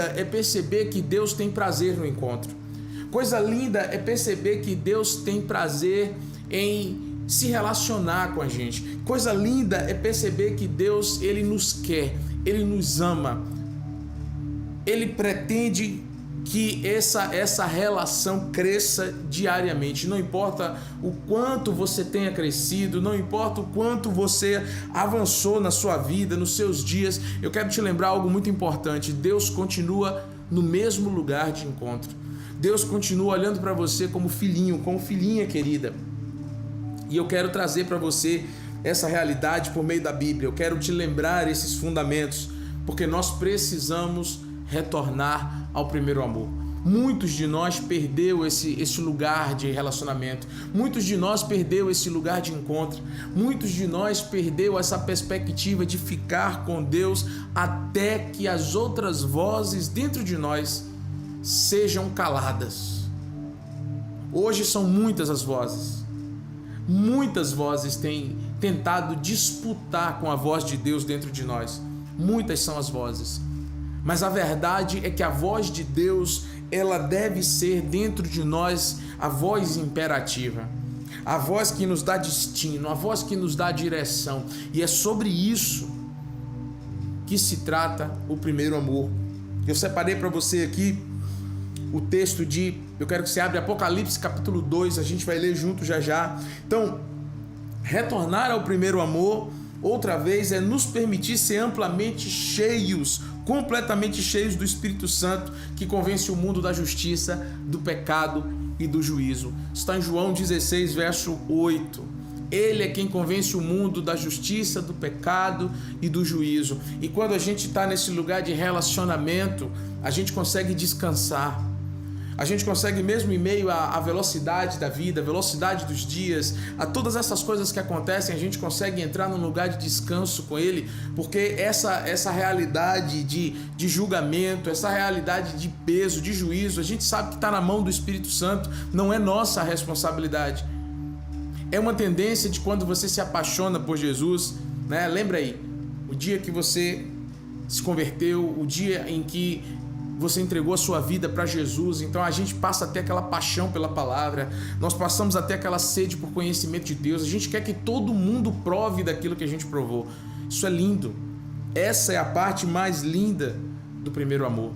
é perceber que Deus tem prazer no encontro. Coisa linda é perceber que Deus tem prazer em se relacionar com a gente. Coisa linda é perceber que Deus, Ele nos quer, Ele nos ama. Ele pretende que essa relação cresça diariamente. Não importa o quanto você tenha crescido, não importa o quanto você avançou na sua vida, nos seus dias, eu quero te lembrar algo muito importante. Deus continua no mesmo lugar de encontro. Deus continua olhando para você como filhinho, como filhinha querida. E eu quero trazer para você essa realidade por meio da Bíblia. Eu quero te lembrar esses fundamentos, porque nós precisamos retornar ao primeiro amor. Muitos de nós perdeu esse lugar de relacionamento. Muitos de nós perdeu esse lugar de encontro. Muitos de nós perdeu essa perspectiva de ficar com Deus até que as outras vozes dentro de nós sejam caladas. Hoje são muitas as vozes. Muitas vozes têm tentado disputar com a voz de Deus dentro de nós. Muitas são as vozes. Mas a verdade é que a voz de Deus, ela deve ser dentro de nós a voz imperativa, a voz que nos dá destino, a voz que nos dá direção. E é sobre isso que se trata o primeiro amor. Eu separei para você aqui o texto eu quero que você abra Apocalipse capítulo 2, a gente vai ler junto já já. Então, retornar ao primeiro amor, outra vez, é nos permitir ser amplamente cheios, completamente cheios do Espírito Santo, que convence o mundo da justiça, do pecado e do juízo. Está em João 16, verso 8. Ele é quem convence o mundo da justiça, do pecado e do juízo. E quando a gente está nesse lugar de relacionamento, a gente consegue descansar. A gente consegue, mesmo em meio à velocidade da vida, à velocidade dos dias, a todas essas coisas que acontecem, a gente consegue entrar num lugar de descanso com Ele, porque essa realidade de julgamento, essa realidade de peso, de juízo, a gente sabe que está na mão do Espírito Santo, não é nossa responsabilidade. É uma tendência de quando você se apaixona por Jesus, né? Lembra aí, o dia que você se converteu, o dia em que você entregou a sua vida para Jesus. Então a gente passa até aquela paixão pela palavra, nós passamos até aquela sede por conhecimento de Deus, a gente quer que todo mundo prove daquilo que a gente provou. Isso é lindo. Essa é a parte mais linda do primeiro amor.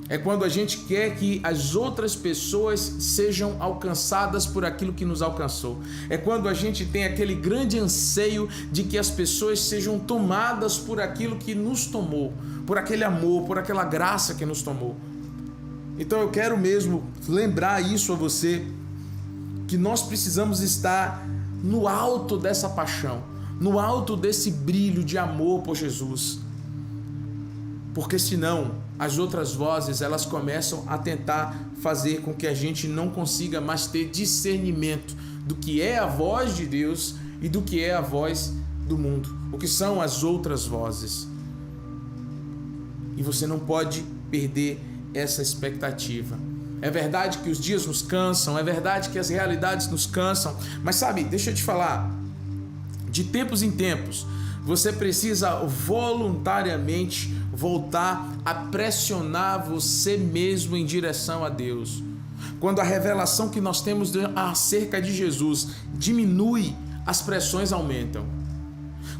É quando a gente quer que as outras pessoas sejam alcançadas por aquilo que nos alcançou. É quando a gente tem aquele grande anseio de que as pessoas sejam tomadas por aquilo que nos tomou, por aquele amor, por aquela graça que nos tomou. Então eu quero mesmo lembrar isso a você, que nós precisamos estar no alto dessa paixão, no alto desse brilho de amor por Jesus. Porque senão as outras vozes, elas começam a tentar fazer com que a gente não consiga mais ter discernimento do que é a voz de Deus e do que é a voz do mundo, o que são as outras vozes. E você não pode perder essa expectativa. É verdade que os dias nos cansam, é verdade que as realidades nos cansam, mas sabe, deixa eu te falar, de tempos em tempos, você precisa voluntariamente voltar a pressionar você mesmo em direção a Deus. Quando a revelação que nós temos acerca de Jesus diminui, as pressões aumentam.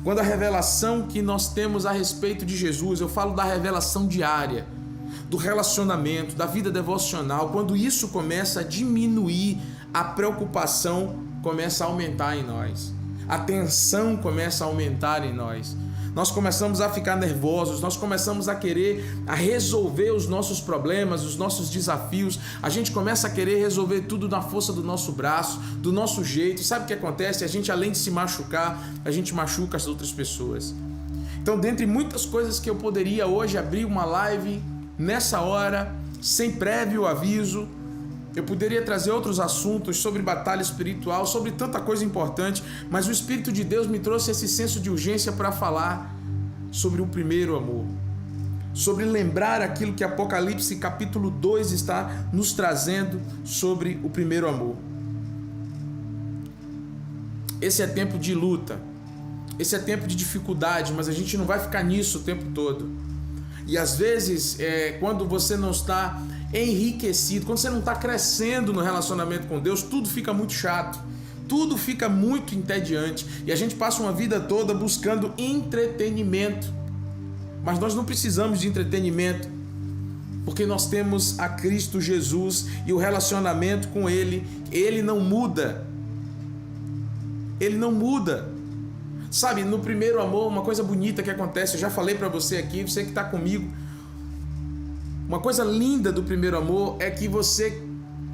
Quando a revelação que nós temos a respeito de Jesus, eu falo da revelação diária, do relacionamento, da vida devocional, quando isso começa a diminuir, a preocupação começa a aumentar em nós. A tensão começa a aumentar em nós. Nós começamos a ficar nervosos, nós começamos a querer resolver os nossos problemas, os nossos desafios. A gente começa a querer resolver tudo na força do nosso braço, do nosso jeito. E sabe o que acontece? A gente, além de se machucar, a gente machuca as outras pessoas. Então, dentre muitas coisas que eu poderia hoje abrir uma live nessa hora, sem prévio aviso, eu poderia trazer outros assuntos sobre batalha espiritual, sobre tanta coisa importante, mas o Espírito de Deus me trouxe esse senso de urgência para falar sobre o primeiro amor, sobre lembrar aquilo que Apocalipse capítulo 2 está nos trazendo sobre o primeiro amor. Esse é tempo de luta, esse é tempo de dificuldade, mas a gente não vai ficar nisso o tempo todo. E às vezes, quando você não está enriquecido, quando você não está crescendo no relacionamento com Deus, tudo fica muito chato, tudo fica muito entediante. E a gente passa uma vida toda buscando entretenimento. Mas nós não precisamos de entretenimento, porque nós temos a Cristo Jesus e o relacionamento com Ele, Ele não muda. Ele não muda. Sabe, no primeiro amor, uma coisa bonita que acontece, eu já falei para você aqui, você que está comigo, uma coisa linda do primeiro amor é que você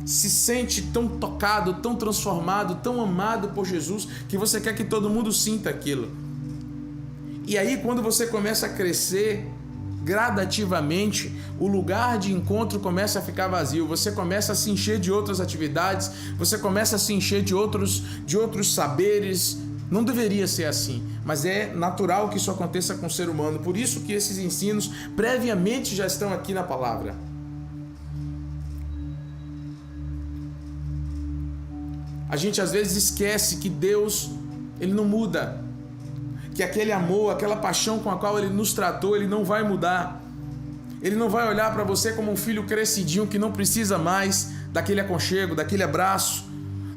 se sente tão tocado, tão transformado, tão amado por Jesus, que você quer que todo mundo sinta aquilo. E aí, quando você começa a crescer, gradativamente, o lugar de encontro começa a ficar vazio, você começa a se encher de outras atividades, você começa a se encher de outros saberes. Não deveria ser assim, mas é natural que isso aconteça com o ser humano. Por isso que esses ensinos previamente já estão aqui na palavra. A gente às vezes esquece que Deus, Ele não muda, que aquele amor, aquela paixão com a qual Ele nos tratou, Ele não vai mudar. Ele não vai olhar para você como um filho crescidinho que não precisa mais daquele aconchego, daquele abraço,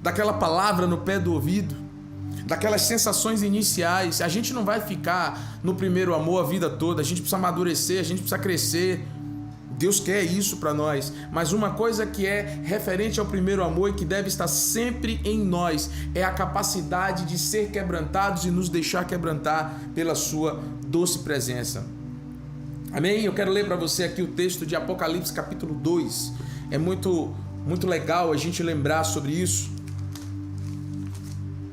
daquela palavra no pé do ouvido, daquelas sensações iniciais. A gente não vai ficar no primeiro amor a vida toda, a gente precisa amadurecer, a gente precisa crescer. Deus quer isso para nós, mas uma coisa que é referente ao primeiro amor e que deve estar sempre em nós é a capacidade de ser quebrantados e nos deixar quebrantar pela sua doce presença. Amém? Eu quero ler para você aqui o texto de Apocalipse capítulo 2. É muito legal a gente lembrar sobre isso.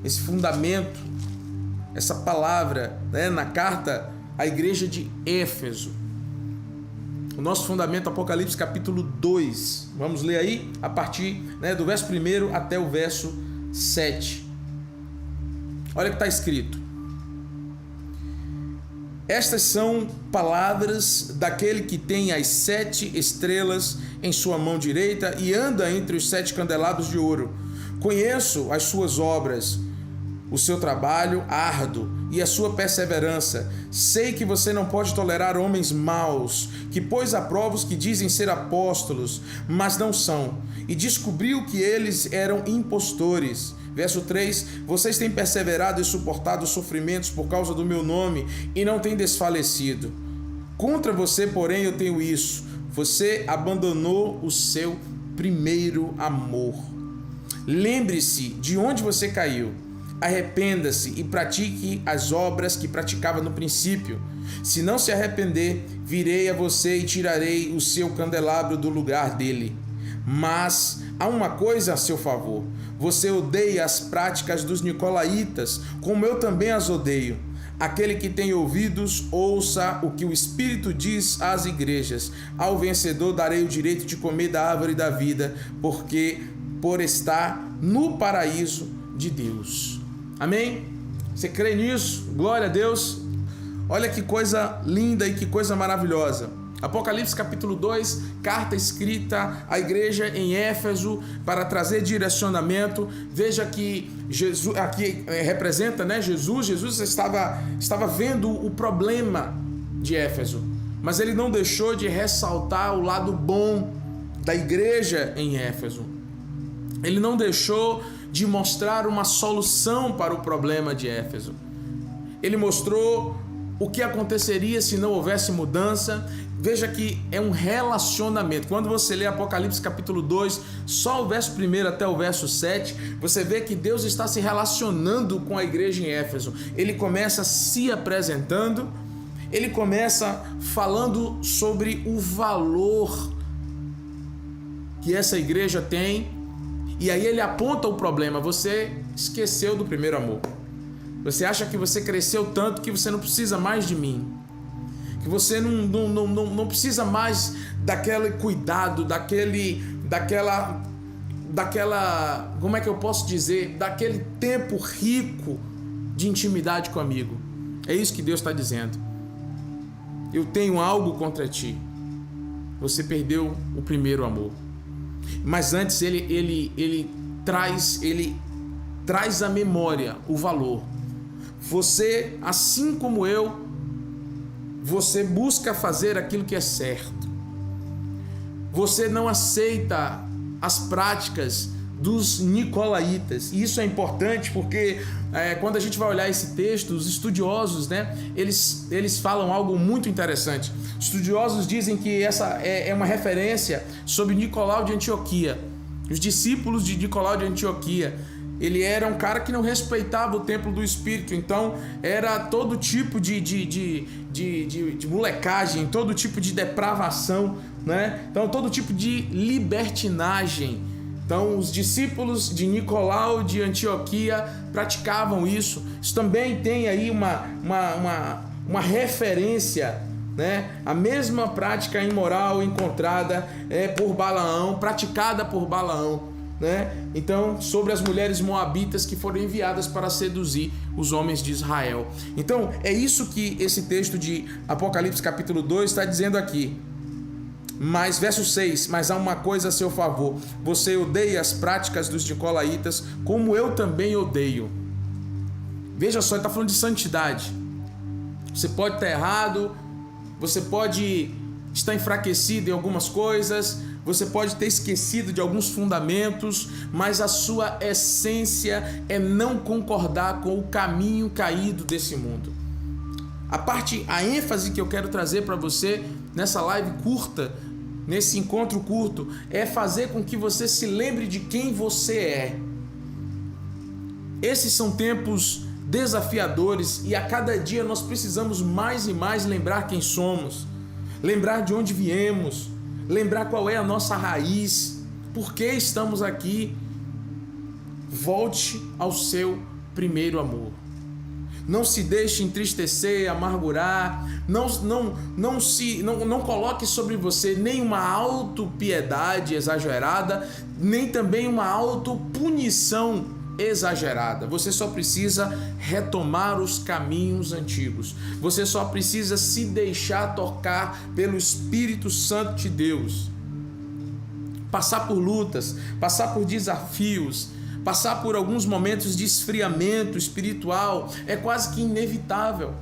Esse fundamento, essa palavra, né, na carta à igreja de Éfeso. O nosso fundamento, Apocalipse capítulo 2. Vamos ler aí a partir, né, do verso 1 até o verso 7. Olha o que está escrito. Estas são palavras daquele que tem as 7 estrelas em sua mão direita e anda entre os 7 candelabros de ouro. Conheço as suas obras, o seu trabalho árduo e a sua perseverança. Sei que você não pode tolerar homens maus, que pôs à prova os que dizem ser apóstolos, mas não são, e descobriu que eles eram impostores. Verso 3, vocês têm perseverado e suportado os sofrimentos por causa do meu nome e não têm desfalecido. Contra você, porém, eu tenho isso: você abandonou o seu primeiro amor. Lembre-se de onde você caiu. Arrependa-se e pratique as obras que praticava no princípio. Se não se arrepender, virei a você e tirarei o seu candelabro do lugar dele. Mas há uma coisa a seu favor: você odeia as práticas dos nicolaítas, como eu também as odeio. Aquele que tem ouvidos, ouça o que o Espírito diz às igrejas. Ao vencedor darei o direito de comer da árvore da vida, porque por estar no paraíso de Deus. Amém? Você crê nisso? Glória a Deus. Olha que coisa linda e que coisa maravilhosa. Apocalipse capítulo 2, carta escrita à igreja em Éfeso para trazer direcionamento. Veja que Jesus aqui representa, né, Jesus estava vendo o problema de Éfeso, mas ele não deixou de ressaltar o lado bom da igreja em Éfeso. Ele não deixou de mostrar uma solução para o problema de Éfeso. Ele mostrou o que aconteceria se não houvesse mudança. Veja que é um relacionamento. Quando você lê Apocalipse capítulo 2, só o verso 1 até o verso 7, você vê que Deus está se relacionando com a igreja em Éfeso. Ele começa se apresentando, ele começa falando sobre o valor que essa igreja tem, e aí ele aponta o problema: você esqueceu do primeiro amor. Você acha que você cresceu tanto que você não precisa mais de mim, que você não precisa mais daquele cuidado, daquela, como é que eu posso dizer, daquele tempo rico de intimidade comigo. É isso que Deus está dizendo. Eu tenho algo contra ti. Você perdeu o primeiro amor. Mas antes ele traz à memória o valor. Você, assim como eu, você busca fazer aquilo que é certo. Você não aceita as práticas dos nicolaítas. E isso é importante porque quando a gente vai olhar esse texto, os estudiosos, né, eles falam algo muito interessante. Os estudiosos dizem que essa é uma referência sobre Nicolau de Antioquia. Os discípulos de Nicolau de Antioquia, ele era um cara que não respeitava o templo do Espírito, então era todo tipo de molecagem, todo tipo de depravação, né? Então todo tipo de libertinagem. Então os discípulos de Nicolau de Antioquia praticavam isso. Isso também tem aí uma referência, né? A mesma prática imoral encontrada por Balaão, praticada por Balaão, né? Então, sobre as mulheres moabitas que foram enviadas para seduzir os homens de Israel. Então, é isso que esse texto de Apocalipse capítulo 2 está dizendo aqui. Mas, verso 6, mas há uma coisa a seu favor: você odeia as práticas dos nicolaítas, como eu também odeio. Veja só, ele está falando de santidade. Você pode estar errado, você pode estar enfraquecido em algumas coisas, você pode ter esquecido de alguns fundamentos, mas a sua essência é não concordar com o caminho caído desse mundo. A ênfase que eu quero trazer para você nessa live curta, nesse encontro curto, é fazer com que você se lembre de quem você é. Esses são tempos desafiadores e a cada dia nós precisamos mais e mais lembrar quem somos, lembrar de onde viemos, lembrar qual é a nossa raiz, por que estamos aqui. Volte ao seu primeiro amor. Não se deixe entristecer, amargurar, não coloque sobre você nem uma autopiedade exagerada, nem também uma autopunição exagerada. Você só precisa retomar os caminhos antigos. Você só precisa se deixar tocar pelo Espírito Santo de Deus. Passar por lutas, passar por desafios, passar por alguns momentos de esfriamento espiritual é quase que inevitável.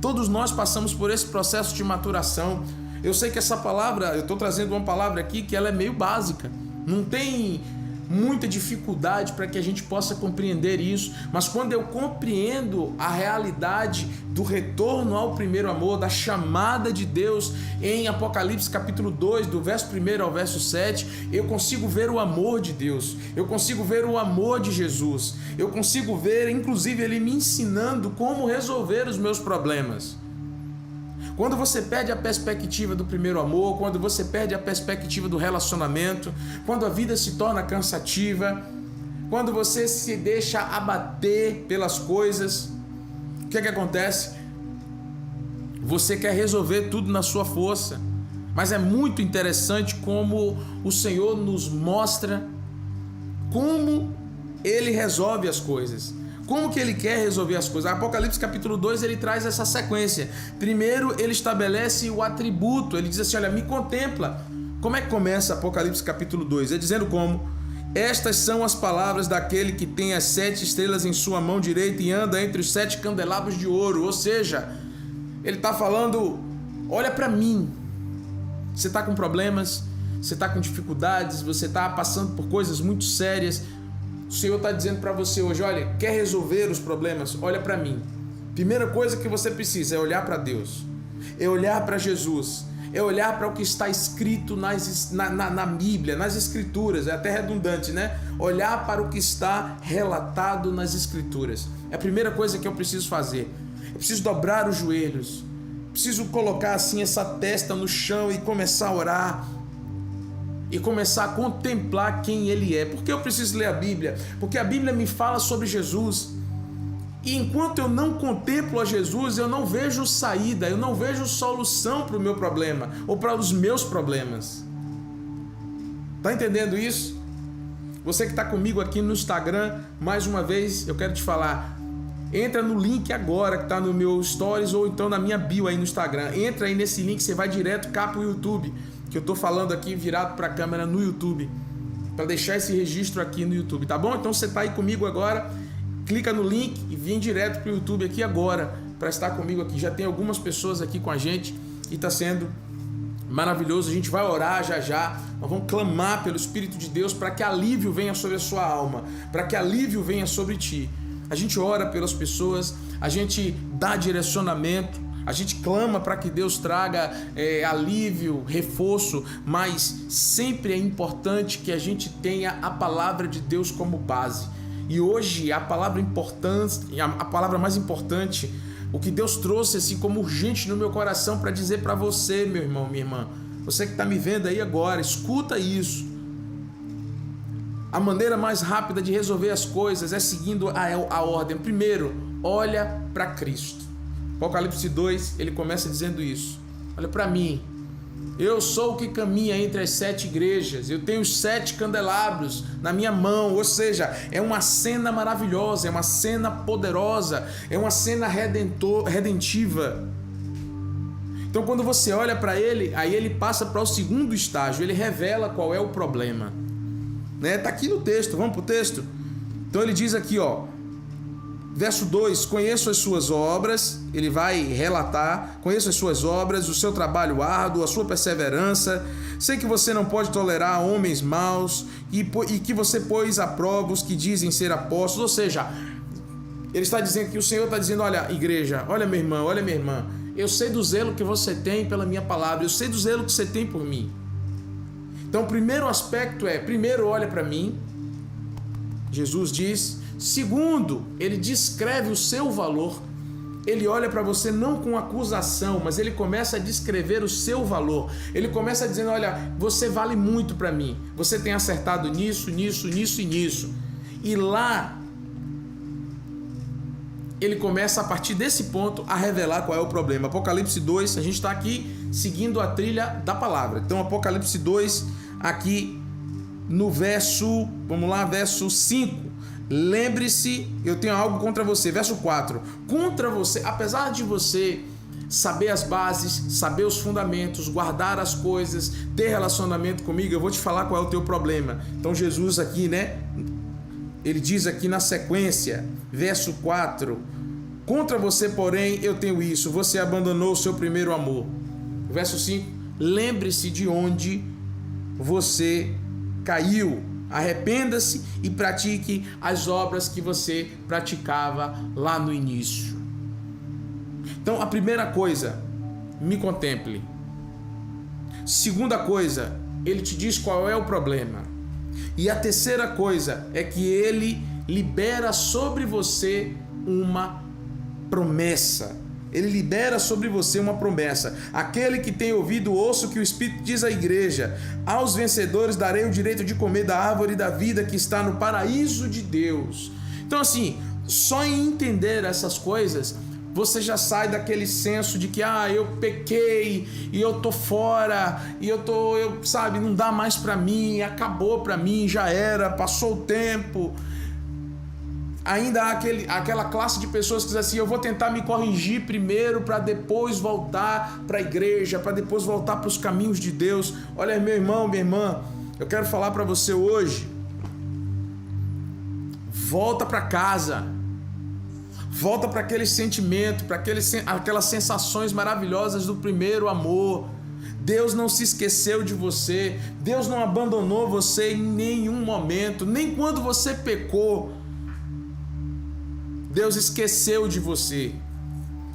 Todos nós passamos por esse processo de maturação. Eu sei que essa palavra, eu estou trazendo uma palavra aqui que ela é meio básica. Não tem muita dificuldade para que a gente possa compreender isso, mas quando eu compreendo a realidade do retorno ao primeiro amor, da chamada de Deus em Apocalipse capítulo 2, do verso 1 ao verso 7, eu consigo ver o amor de Deus, eu consigo ver o amor de Jesus, eu consigo ver, inclusive, Ele me ensinando como resolver os meus problemas. Quando você perde a perspectiva do primeiro amor, quando você perde a perspectiva do relacionamento, quando a vida se torna cansativa, quando você se deixa abater pelas coisas, o que é que acontece? Você quer resolver tudo na sua força, mas é muito interessante como o Senhor nos mostra como Ele resolve as coisas. Como que Ele quer resolver as coisas? Apocalipse capítulo 2, ele traz essa sequência. Primeiro, ele estabelece o atributo. Ele diz assim, olha, me contempla. Como é que começa Apocalipse capítulo 2? É dizendo como: estas são as palavras daquele que tem as 7 estrelas em sua mão direita e anda entre os 7 candelabros de ouro. Ou seja, ele está falando, olha para mim. Você está com problemas, você está com dificuldades, você está passando por coisas muito sérias. O Senhor está dizendo para você hoje, olha, quer resolver os problemas? Olha para mim. Primeira coisa que você precisa é olhar para Deus, é olhar para Jesus, é olhar para o que está escrito na Bíblia, nas Escrituras, é até redundante, né? Olhar para o que está relatado nas Escrituras. É a primeira coisa que eu preciso fazer. Eu preciso dobrar os joelhos, preciso colocar assim essa testa no chão e começar a orar, e começar a contemplar quem Ele é. Por que eu preciso ler a Bíblia? Porque a Bíblia me fala sobre Jesus. E enquanto eu não contemplo a Jesus, eu não vejo saída, eu não vejo solução para o meu problema, ou para os meus problemas. Está entendendo isso? Você que está comigo aqui no Instagram, mais uma vez, eu quero te falar, entra no link agora que está no meu Stories, ou então na minha bio aí no Instagram. Entra aí nesse link, você vai direto cá para o YouTube, que eu estou falando aqui virado para a câmera no YouTube, para deixar esse registro aqui no YouTube, tá bom? Então você está aí comigo agora, clica no link e vem direto para o YouTube aqui agora, para estar comigo aqui. Já tem algumas pessoas aqui com a gente e está sendo maravilhoso. A gente vai orar já. Nós vamos clamar pelo Espírito de Deus para que alívio venha sobre a sua alma, para que alívio venha sobre ti. A gente ora pelas pessoas, a gente dá direcionamento, a gente clama para que Deus traga alívio, reforço, mas sempre é importante que a gente tenha a palavra de Deus como base. E hoje a palavra mais importante, o que Deus trouxe assim como urgente no meu coração para dizer para você, meu irmão, minha irmã, você que está me vendo aí agora, escuta isso. A maneira mais rápida de resolver as coisas é seguindo a ordem. Primeiro, olha para Cristo. Apocalipse 2, ele começa dizendo isso. Olha para mim. Eu sou o que caminha entre as 7 igrejas. Eu tenho os 7 candelabros na minha mão. Ou seja, é uma cena maravilhosa, é uma cena poderosa, é uma cena redentiva. Então quando você olha para ele, aí ele passa para o segundo estágio. Ele revela qual é o problema. Tá aqui no texto, vamos para o texto? Então ele diz aqui, verso 2, conheço as suas obras, ele vai relatar, conheço as suas obras, o seu trabalho árduo, a sua perseverança, sei que você não pode tolerar homens maus e que você pôs à prova os que dizem ser apóstolos. Ou seja, ele está dizendo que o Senhor está dizendo, olha igreja, olha meu irmão, olha minha irmã, eu sei do zelo que você tem pela minha palavra, eu sei do zelo que você tem por mim. Então o primeiro aspecto primeiro olha para mim, Jesus diz. Segundo, ele descreve o seu valor. Ele olha para você não com acusação, mas ele começa a descrever o seu valor. Ele começa dizendo, olha, você vale muito para mim. Você tem acertado nisso, nisso, nisso e nisso. E lá, ele começa a partir desse ponto a revelar qual é o problema. Apocalipse 2, a gente está aqui seguindo a trilha da palavra. Então Apocalipse 2, aqui no verso, vamos lá, verso 5. Lembre-se, eu tenho algo contra você. Verso 4. Contra você, apesar de você saber as bases, saber os fundamentos, guardar as coisas, ter relacionamento comigo, eu vou te falar qual é o teu problema. Então Jesus aqui, ele diz aqui na sequência, verso 4. Contra você, porém, eu tenho isso. Você abandonou o seu primeiro amor. Verso 5. Lembre-se de onde você caiu. Arrependa-se e pratique as obras que você praticava lá no início. Então, a primeira coisa, me contemple. Segunda coisa, ele te diz qual é o problema. E a terceira coisa é que ele libera sobre você uma promessa. Ele libera sobre você uma promessa. Aquele que tem ouvido, ouça o que o Espírito diz à igreja. Aos vencedores darei o direito de comer da árvore da vida que está no paraíso de Deus. Então assim, só em entender essas coisas, você já sai daquele senso de que eu pequei e eu tô fora e sabe, não dá mais para mim, acabou para mim, já era, passou o tempo. Ainda há aquela classe de pessoas que dizem assim, eu vou tentar me corrigir primeiro para depois voltar para a igreja, para depois voltar para os caminhos de Deus. Olha, meu irmão, minha irmã, eu quero falar para você hoje, volta para casa, volta para aquele sentimento, para aquelas sensações maravilhosas do primeiro amor. Deus não se esqueceu de você, Deus não abandonou você em nenhum momento, nem quando você pecou. Deus esqueceu de você.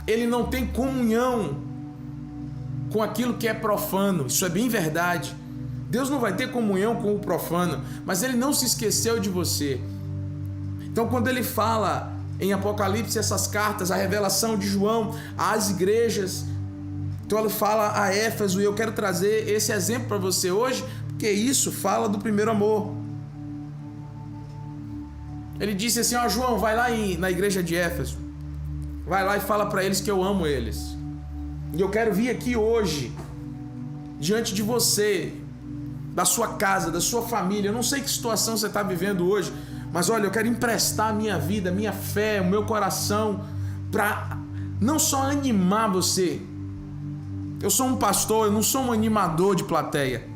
Ele não tem comunhão com aquilo que é profano. Isso é bem verdade. Deus não vai ter comunhão com o profano, mas ele não se esqueceu de você. Então, quando ele fala em Apocalipse essas cartas, a revelação de João às igrejas, então ele fala a Éfeso, e eu quero trazer esse exemplo para você hoje, porque isso fala do primeiro amor. Ele disse assim, João, vai lá na igreja de Éfeso, vai lá e fala para eles que eu amo eles. E eu quero vir aqui hoje, diante de você, da sua casa, da sua família, eu não sei que situação você está vivendo hoje, mas olha, eu quero emprestar a minha vida, a minha fé, o meu coração, para não só animar você. Eu sou um pastor, eu não sou um animador de plateia,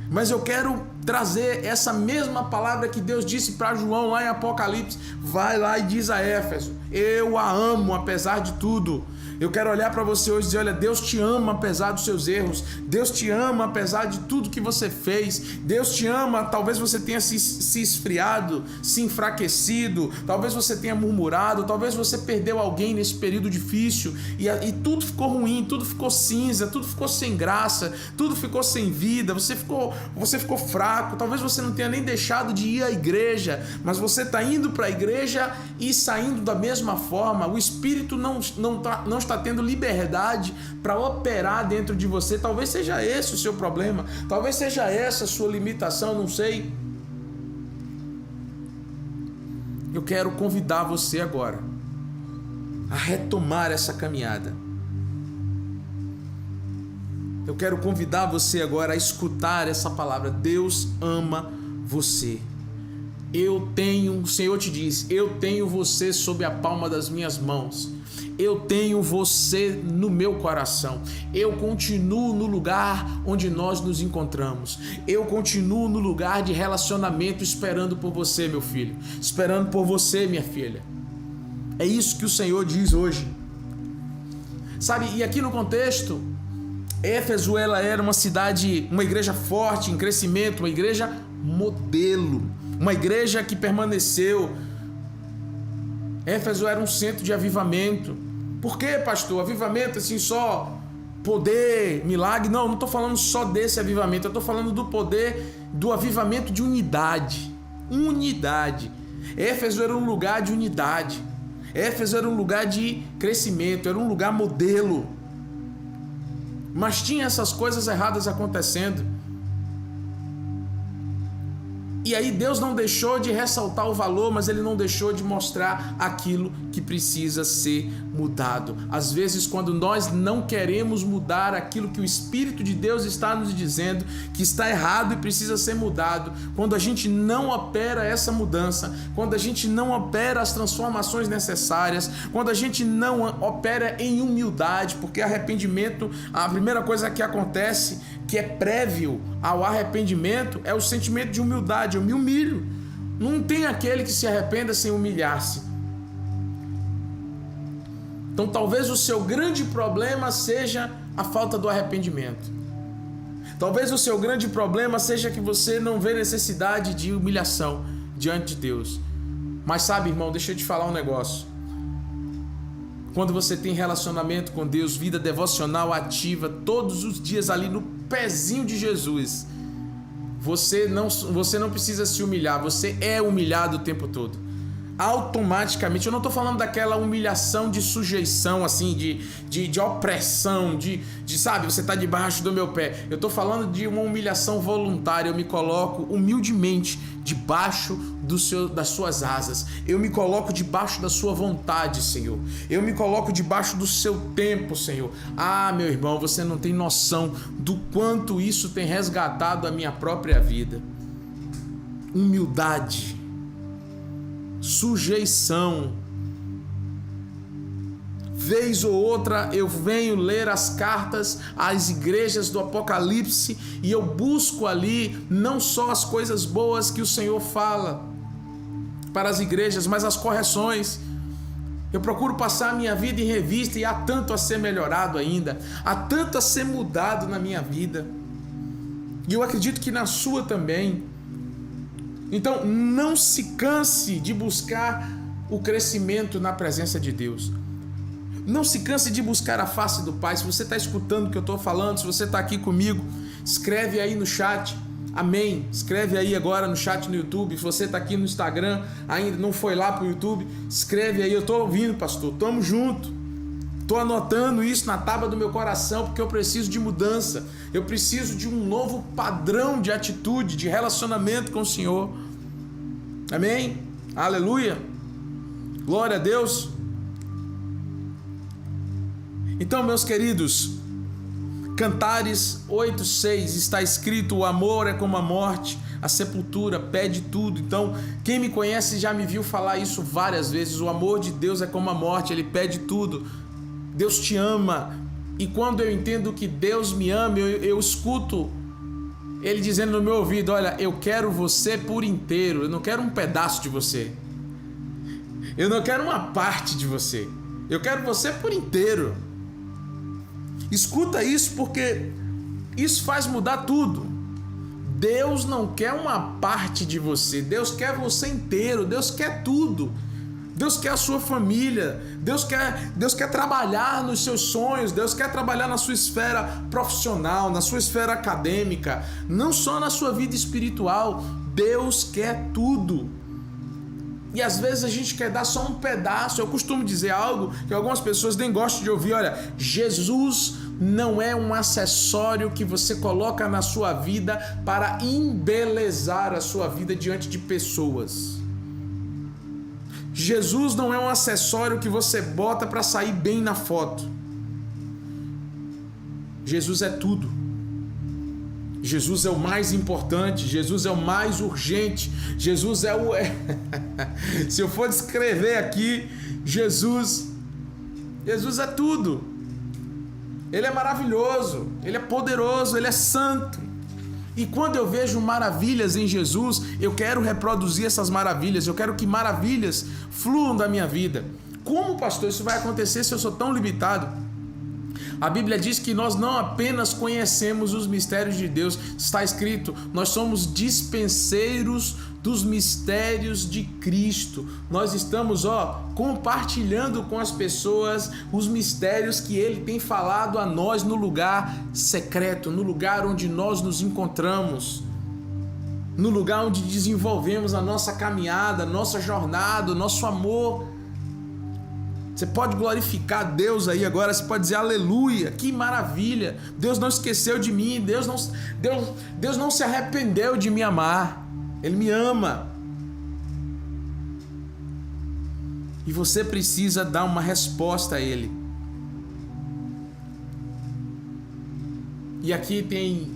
mas eu quero trazer essa mesma palavra que Deus disse para João lá em Apocalipse. Vai lá e diz a Éfeso: eu a amo apesar de tudo. Eu quero olhar para você hoje e dizer: olha, Deus te ama apesar dos seus erros. Deus te ama apesar de tudo que você fez. Deus te ama. Talvez você tenha se esfriado, se enfraquecido. Talvez você tenha murmurado. Talvez você perdeu alguém nesse período difícil. E tudo ficou ruim, tudo ficou cinza, tudo ficou sem graça, tudo ficou sem vida. Você ficou fraco. Talvez você não tenha nem deixado de ir à igreja, mas você está indo para a igreja e saindo da mesma forma. O Espírito não está tendo liberdade para operar dentro de você. Talvez seja esse o seu problema, talvez seja essa a sua limitação, não sei. Eu quero convidar você agora a retomar essa caminhada. Eu quero convidar você agora a escutar essa palavra: Deus ama você. O Senhor te diz: eu tenho você sob a palma das minhas mãos. Eu tenho você no meu coração. Eu continuo no lugar onde nós nos encontramos. Eu continuo no lugar de relacionamento, esperando por você, meu filho. Esperando por você, minha filha. É isso que o Senhor diz hoje. Sabe, e aqui no contexto, Éfeso, ela era uma cidade, uma igreja forte, em crescimento, uma igreja modelo, uma igreja que permaneceu. Éfeso era um centro de avivamento. Por quê, pastor? Avivamento assim só poder, milagre? Não estou falando só desse avivamento. Eu estou falando do poder, do avivamento de unidade. Unidade. Éfeso era um lugar de unidade. Éfeso era um lugar de crescimento, era um lugar modelo. Mas tinha essas coisas erradas acontecendo. E aí Deus não deixou de ressaltar o valor, mas Ele não deixou de mostrar aquilo que precisa ser mudado. Às vezes, quando nós não queremos mudar aquilo que o Espírito de Deus está nos dizendo que está errado e precisa ser mudado, quando a gente não opera essa mudança, quando a gente não opera as transformações necessárias, quando a gente não opera em humildade, porque arrependimento, a primeira coisa que acontece, que é prévio ao arrependimento, é o sentimento de humildade. Eu me humilho. Não tem aquele que se arrependa sem humilhar-se. Então talvez o seu grande problema seja a falta do arrependimento. Talvez o seu grande problema seja que você não vê necessidade de humilhação diante de Deus. Mas sabe, irmão, deixa eu te falar um negócio. Quando você tem relacionamento com Deus, vida devocional ativa, todos os dias ali no pezinho de Jesus, você não precisa se humilhar, você é humilhado o tempo todo. Automaticamente, eu não estou falando daquela humilhação de sujeição, assim, de opressão, sabe, você está debaixo do meu pé. Eu estou falando de uma humilhação voluntária. Eu me coloco humildemente debaixo das suas asas. Eu me coloco debaixo da sua vontade, Senhor. Eu me coloco debaixo do seu tempo, Senhor. Ah, meu irmão, você não tem noção do quanto isso tem resgatado a minha própria vida. Humildade, sujeição. Vez ou outra eu venho ler as cartas às igrejas do Apocalipse e eu busco ali não só as coisas boas que o Senhor fala para as igrejas, mas as correções. Eu procuro passar a minha vida em revista e há tanto a ser melhorado ainda, há tanto a ser mudado na minha vida. E eu acredito que na sua também. Então, não se canse de buscar o crescimento na presença de Deus. Não se canse de buscar a face do Pai. Se você está escutando o que eu estou falando, se você está aqui comigo, escreve aí no chat, amém. Escreve aí agora no chat no YouTube. Se você está aqui no Instagram, ainda não foi lá para o YouTube, escreve aí. Eu estou ouvindo, pastor, estamos juntos. Estou anotando isso na tábua do meu coração, porque eu preciso de mudança. Eu preciso de um novo padrão de atitude, de relacionamento com o Senhor. Amém? Aleluia. Glória a Deus. Então, meus queridos, Cantares 8:6 está escrito: o amor é como a morte, a sepultura pede tudo. Então, quem me conhece já me viu falar isso várias vezes. O amor de Deus é como a morte, Ele pede tudo. Deus te ama. E quando eu entendo que Deus me ama, eu escuto Ele dizendo no meu ouvido: olha, eu quero você por inteiro, eu não quero um pedaço de você, eu não quero uma parte de você, eu quero você por inteiro. Escuta isso, porque isso faz mudar tudo. Deus não quer uma parte de você, Deus quer você inteiro, Deus quer tudo. Deus quer a sua família, Deus quer trabalhar nos seus sonhos, Deus quer trabalhar na sua esfera profissional, na sua esfera acadêmica, não só na sua vida espiritual. Deus quer tudo. E às vezes a gente quer dar só um pedaço. Eu costumo dizer algo que algumas pessoas nem gostam de ouvir: olha, Jesus não é um acessório que você coloca na sua vida para embelezar a sua vida diante de pessoas. Jesus não é um acessório que você bota para sair bem na foto. Jesus é tudo. Jesus é o mais importante, Jesus é o mais urgente, Jesus é o... Se eu for descrever aqui, Jesus é tudo. Ele é maravilhoso, Ele é poderoso, Ele é santo. E quando eu vejo maravilhas em Jesus, eu quero reproduzir essas maravilhas, eu quero que maravilhas fluam da minha vida. Como, pastor, isso vai acontecer se eu sou tão limitado? A Bíblia diz que nós não apenas conhecemos os mistérios de Deus, está escrito, nós somos dispenseiros dos mistérios de Cristo. Nós estamos, compartilhando com as pessoas os mistérios que Ele tem falado a nós no lugar secreto, no lugar onde nós nos encontramos, no lugar onde desenvolvemos a nossa caminhada, nossa jornada, o nosso amor. Você pode glorificar Deus aí agora, você pode dizer aleluia, que maravilha, Deus não esqueceu de mim, Deus não se arrependeu de me amar, Ele me ama. E você precisa dar uma resposta a Ele. E aqui tem,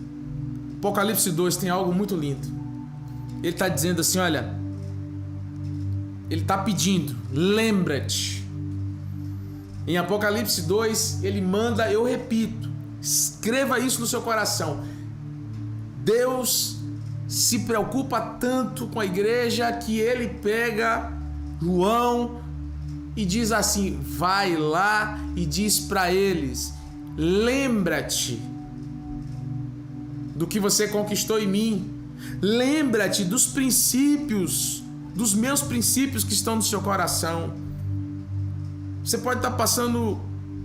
Apocalipse 2 tem algo muito lindo. Ele está dizendo assim, olha, Ele está pedindo, lembra-te. Em Apocalipse 2, ele manda, eu repito, escreva isso no seu coração. Deus se preocupa tanto com a igreja que ele pega João e diz assim, vai lá e diz para eles, lembra-te do que você conquistou em mim, lembra-te dos princípios, dos meus princípios que estão no seu coração. Você pode estar passando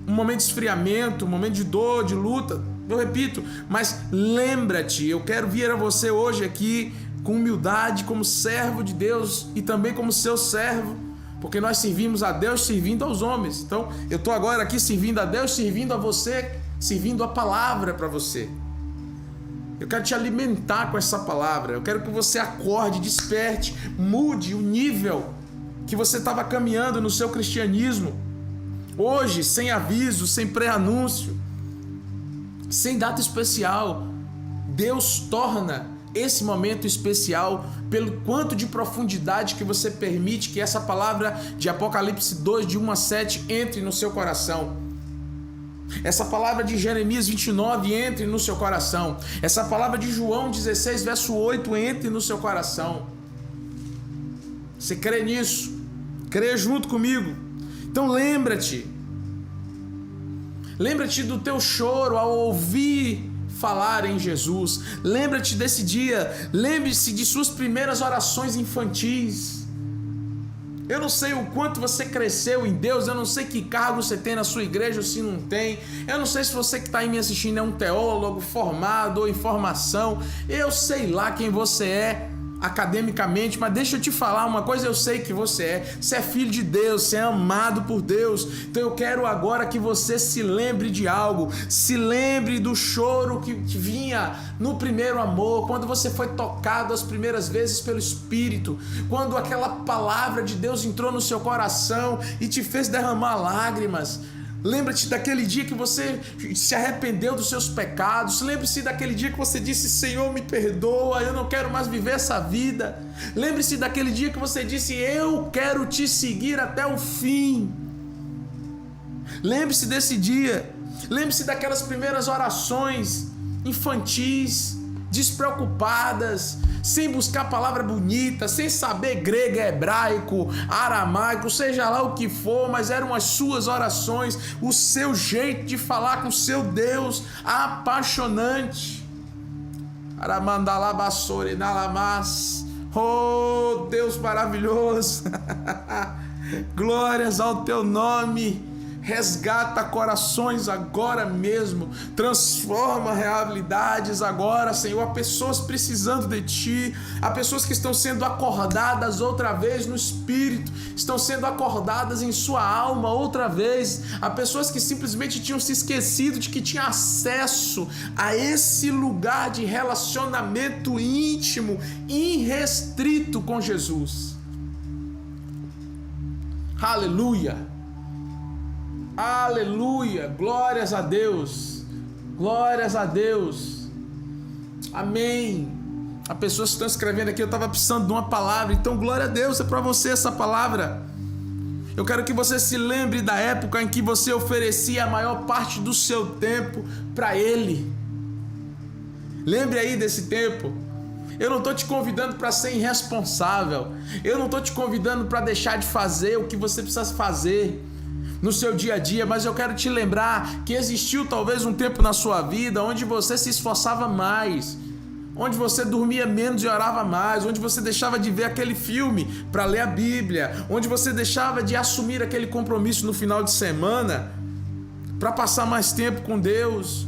um momento de esfriamento, um momento de dor, de luta, eu repito, mas lembra-te, eu quero vir a você hoje aqui com humildade, como servo de Deus e também como seu servo, porque nós servimos a Deus servindo aos homens. Então eu estou agora aqui servindo a Deus, servindo a você, servindo a palavra para você. Eu quero te alimentar com essa palavra, eu quero que você acorde, desperte, mude o nível que você estava caminhando no seu cristianismo. Hoje, sem aviso, sem pré-anúncio, sem data especial, Deus torna esse momento especial pelo quanto de profundidade que você permite que essa palavra de Apocalipse 2, de 1 a 7, entre no seu coração. Essa palavra de Jeremias 29 entre no seu coração. Essa palavra de João 16, verso 8, entre no seu coração. Você crê nisso? Crê junto comigo? Então lembra-te do teu choro ao ouvir falar em Jesus, lembra-te desse dia, lembre-se de suas primeiras orações infantis. Eu não sei o quanto você cresceu em Deus, eu não sei que cargo você tem na sua igreja ou se não tem, eu não sei se você que está aí me assistindo é um teólogo formado ou em formação, eu sei lá quem você é academicamente, mas deixa eu te falar uma coisa, eu sei que você é filho de Deus, você é amado por Deus. Então eu quero agora que você se lembre de algo, se lembre do choro que vinha no primeiro amor, quando você foi tocado as primeiras vezes pelo Espírito, quando aquela palavra de Deus entrou no seu coração e te fez derramar lágrimas. Lembra-te daquele dia que você se arrependeu dos seus pecados. Lembre-se daquele dia que você disse, Senhor, me perdoa, eu não quero mais viver essa vida. Lembre-se daquele dia que você disse, eu quero te seguir até o fim. Lembre-se desse dia. Lembre-se daquelas primeiras orações infantis despreocupadas, sem buscar palavra bonita, sem saber grego, hebraico, aramaico, seja lá o que for, mas eram as suas orações, o seu jeito de falar com o seu Deus apaixonante. Aramandalabassore nalamas. Oh, Deus maravilhoso. Glórias ao teu nome. Resgata corações agora mesmo, transforma realidades agora, Senhor. Há pessoas precisando de Ti, há pessoas que estão sendo acordadas outra vez no Espírito, estão sendo acordadas em sua alma outra vez, há pessoas que simplesmente tinham se esquecido de que tinha acesso a esse lugar de relacionamento íntimo, irrestrito com Jesus. Aleluia! Aleluia, glórias a Deus, glórias a Deus, amém. Há pessoas que estão escrevendo aqui, eu estava precisando de uma palavra, então glória a Deus, é para você essa palavra. Eu quero que você se lembre da época em que você oferecia a maior parte do seu tempo para Ele. Lembre aí desse tempo. Eu não estou te convidando para ser irresponsável, eu não estou te convidando para deixar de fazer o que você precisa fazer no seu dia a dia, mas eu quero te lembrar que existiu talvez um tempo na sua vida onde você se esforçava mais, onde você dormia menos e orava mais, onde você deixava de ver aquele filme para ler a Bíblia, onde você deixava de assumir aquele compromisso no final de semana para passar mais tempo com Deus,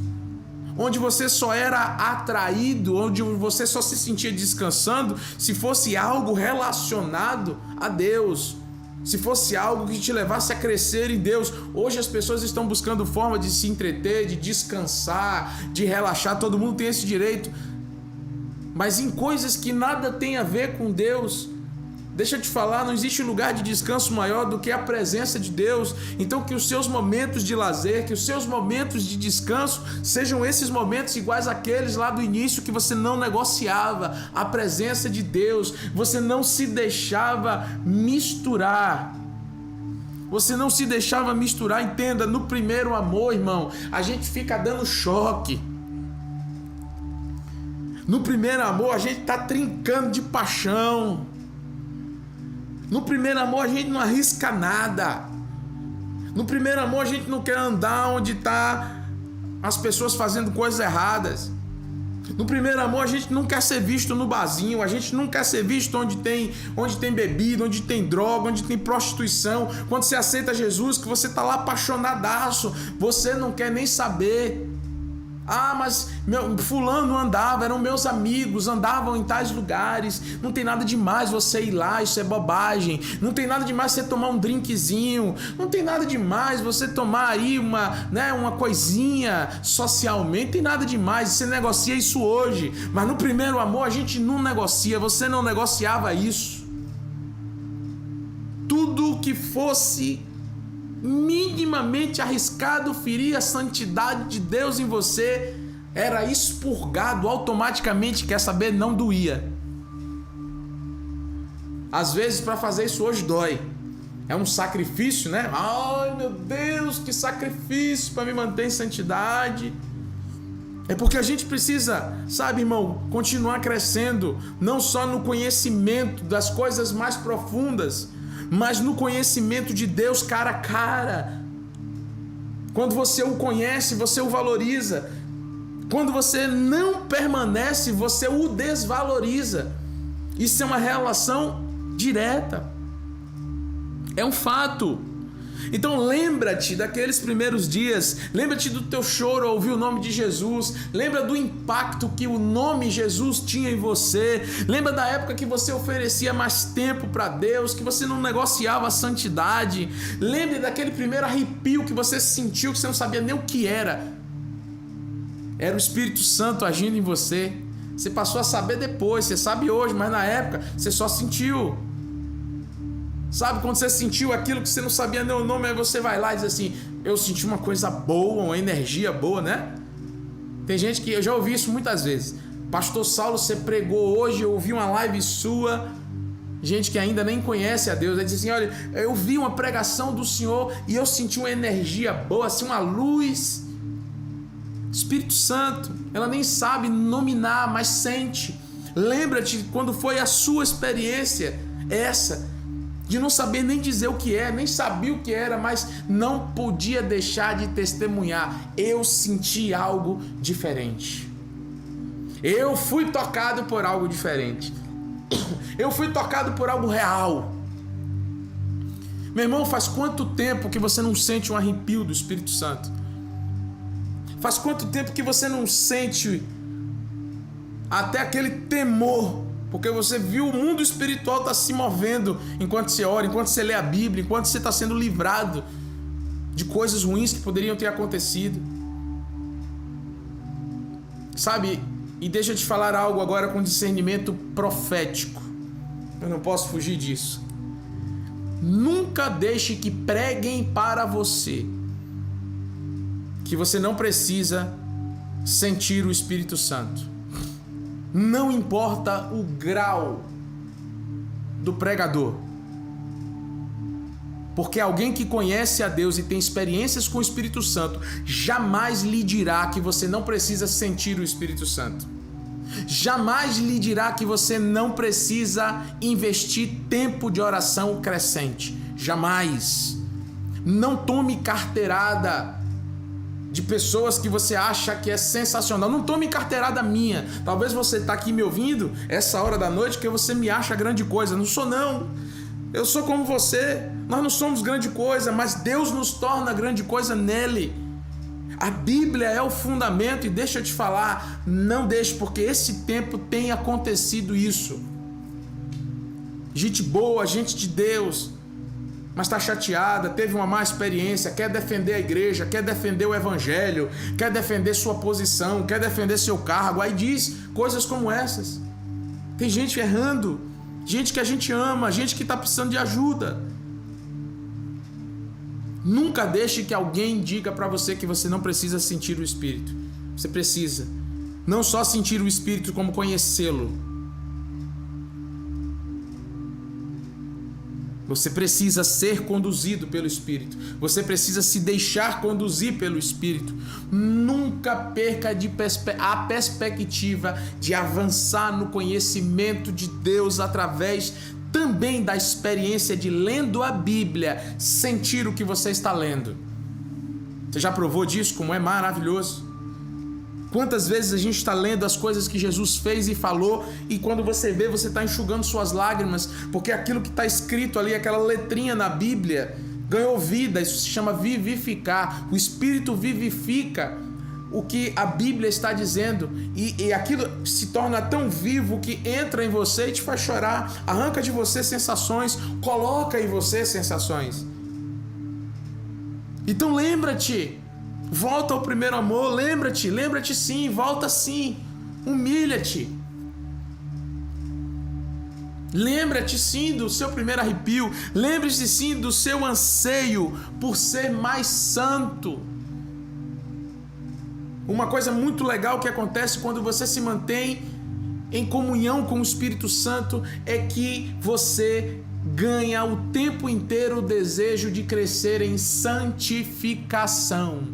onde você só era atraído, onde você só se sentia descansando se fosse algo relacionado a Deus, se fosse algo que te levasse a crescer em Deus. Hoje as pessoas estão buscando forma de se entreter, de descansar, de relaxar, todo mundo tem esse direito, mas em coisas que nada tem a ver com Deus. Deixa eu te falar, não existe lugar de descanso maior do que a presença de Deus. Então que os seus momentos de lazer, que os seus momentos de descanso sejam esses momentos iguais àqueles lá do início, que você não negociava a presença de Deus, você não se deixava misturar. Você não se deixava misturar, entenda, no primeiro amor, irmão, a gente fica dando choque. No primeiro amor a gente está trincando de paixão. No primeiro amor a gente não arrisca nada. No primeiro amor a gente não quer andar onde está as pessoas fazendo coisas erradas. No primeiro amor a gente não quer ser visto no barzinho, a gente não quer ser visto onde tem bebida, onde tem droga, onde tem prostituição. Quando você aceita Jesus, que você está lá apaixonadaço, você não quer nem saber. Ah, mas fulano andava, eram meus amigos, andavam em tais lugares. Não tem nada demais você ir lá, isso é bobagem. Não tem nada demais você tomar um drinkzinho. Não tem nada demais você tomar aí uma coisinha socialmente. Não tem nada demais, você negocia isso hoje. Mas no primeiro amor a gente não negocia, você não negociava isso. Tudo que fosse minimamente arriscado ferir a santidade de Deus em você era expurgado automaticamente. Quer saber? Não doía. Às vezes para fazer isso hoje dói, é um sacrifício, né? Ai meu Deus, que sacrifício para me manter em santidade. É porque a gente precisa, sabe, irmão, continuar crescendo, não só no conhecimento das coisas mais profundas, mas no conhecimento de Deus cara a cara. Quando você o conhece, você o valoriza. Quando você não permanece, você o desvaloriza. Isso é uma relação direta. É um fato. Então lembra-te daqueles primeiros dias, lembra-te do teu choro ao ouvir o nome de Jesus, lembra do impacto que o nome Jesus tinha em você, lembra da época que você oferecia mais tempo para Deus, que você não negociava a santidade, lembre daquele primeiro arrepio que você sentiu, que você não sabia nem o que era o Espírito Santo agindo em você. Você passou a saber depois, você sabe hoje, mas na época você só sentiu. Sabe quando você sentiu aquilo que você não sabia nem o nome, aí você vai lá e diz assim, eu senti uma coisa boa, uma energia boa, né? Tem gente que, eu já ouvi isso muitas vezes. Pastor Saulo, você pregou hoje, eu ouvi uma live sua. Gente que ainda nem conhece a Deus, aí diz assim, olha, eu vi uma pregação do Senhor e eu senti uma energia boa, assim, uma luz. Espírito Santo, ela nem sabe nominar, mas sente. Lembra-te quando foi a sua experiência essa, de não saber nem dizer o que é, nem sabia o que era, mas não podia deixar de testemunhar. Eu senti algo diferente. Eu fui tocado por algo diferente. Eu fui tocado por algo real. Meu irmão, faz quanto tempo que você não sente um arrepio do Espírito Santo? Faz quanto tempo que você não sente até aquele temor, porque você viu o mundo espiritual estar se movendo enquanto você ora, enquanto você lê a Bíblia, enquanto você está sendo livrado de coisas ruins que poderiam ter acontecido. Sabe, e deixa eu te falar algo agora com discernimento profético. Eu não posso fugir disso. Nunca deixe que preguem para você que você não precisa sentir o Espírito Santo. Não importa o grau do pregador. Porque alguém que conhece a Deus e tem experiências com o Espírito Santo jamais lhe dirá que você não precisa sentir o Espírito Santo. Jamais lhe dirá que você não precisa investir tempo de oração crescente. Jamais. Não tome carteirada de pessoas que você acha que é sensacional. Não tome carteirada minha. Talvez você está aqui me ouvindo essa hora da noite que você me acha grande coisa. Não sou não. Eu sou como você. Nós não somos grande coisa, mas Deus nos torna grande coisa nele. A Bíblia é o fundamento e deixa eu te falar, não deixe, porque esse tempo tem acontecido isso. Gente boa, gente de Deus, mas está chateada, teve uma má experiência, quer defender a igreja, quer defender o evangelho, quer defender sua posição, quer defender seu cargo, aí diz coisas como essas. Tem gente errando, gente que a gente ama, gente que está precisando de ajuda. Nunca deixe que alguém diga para você que você não precisa sentir o Espírito. Você precisa não só sentir o Espírito, como conhecê-lo. Você precisa ser conduzido pelo Espírito. Você precisa se deixar conduzir pelo Espírito. Nunca perca a perspectiva de avançar no conhecimento de Deus através também da experiência de, lendo a Bíblia, sentir o que você está lendo. Você já provou disso? Como é maravilhoso. Quantas vezes a gente está lendo as coisas que Jesus fez e falou, e quando você vê, você está enxugando suas lágrimas, porque aquilo que está escrito ali, aquela letrinha na Bíblia, ganhou vida. Isso se chama vivificar. O Espírito vivifica o que a Bíblia está dizendo, e aquilo se torna tão vivo que entra em você e te faz chorar, arranca de você sensações, coloca em você sensações. Então lembra-te, volta ao primeiro amor, lembra-te sim, volta sim, humilha-te. Lembra-te sim do seu primeiro arrepio, lembre-se sim do seu anseio por ser mais santo. Uma coisa muito legal que acontece quando você se mantém em comunhão com o Espírito Santo é que você ganha o tempo inteiro o desejo de crescer em santificação.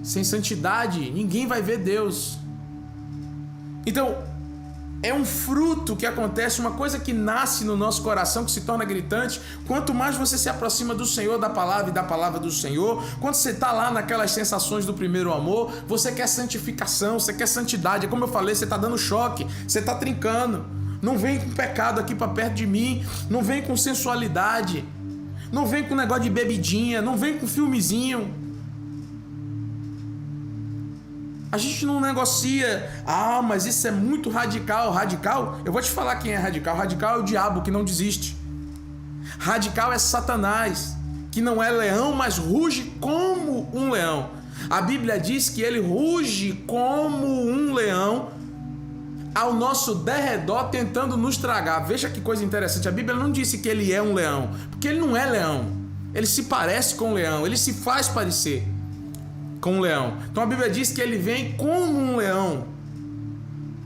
Sem santidade, ninguém vai ver Deus. Então, é um fruto que acontece, uma coisa que nasce no nosso coração, que se torna gritante. Quanto mais você se aproxima do Senhor, da palavra e da palavra do Senhor, quando você está lá naquelas sensações do primeiro amor, você quer santificação, você quer santidade. Como eu falei, você está dando choque, você está trincando. Não vem com pecado aqui para perto de mim, não vem com sensualidade, não vem com negócio de bebidinha, não vem com filmezinho. A gente não negocia, mas isso é muito radical. Radical? Eu vou te falar quem é radical. Radical é o diabo que não desiste. Radical é Satanás, que não é leão, mas ruge como um leão. A Bíblia diz que ele ruge como um leão ao nosso derredor, tentando nos tragar. Veja que coisa interessante, a Bíblia não disse que ele é um leão, porque ele não é leão. Ele se parece com um leão, ele se faz parecer com um leão. Então a Bíblia diz que ele vem como um leão.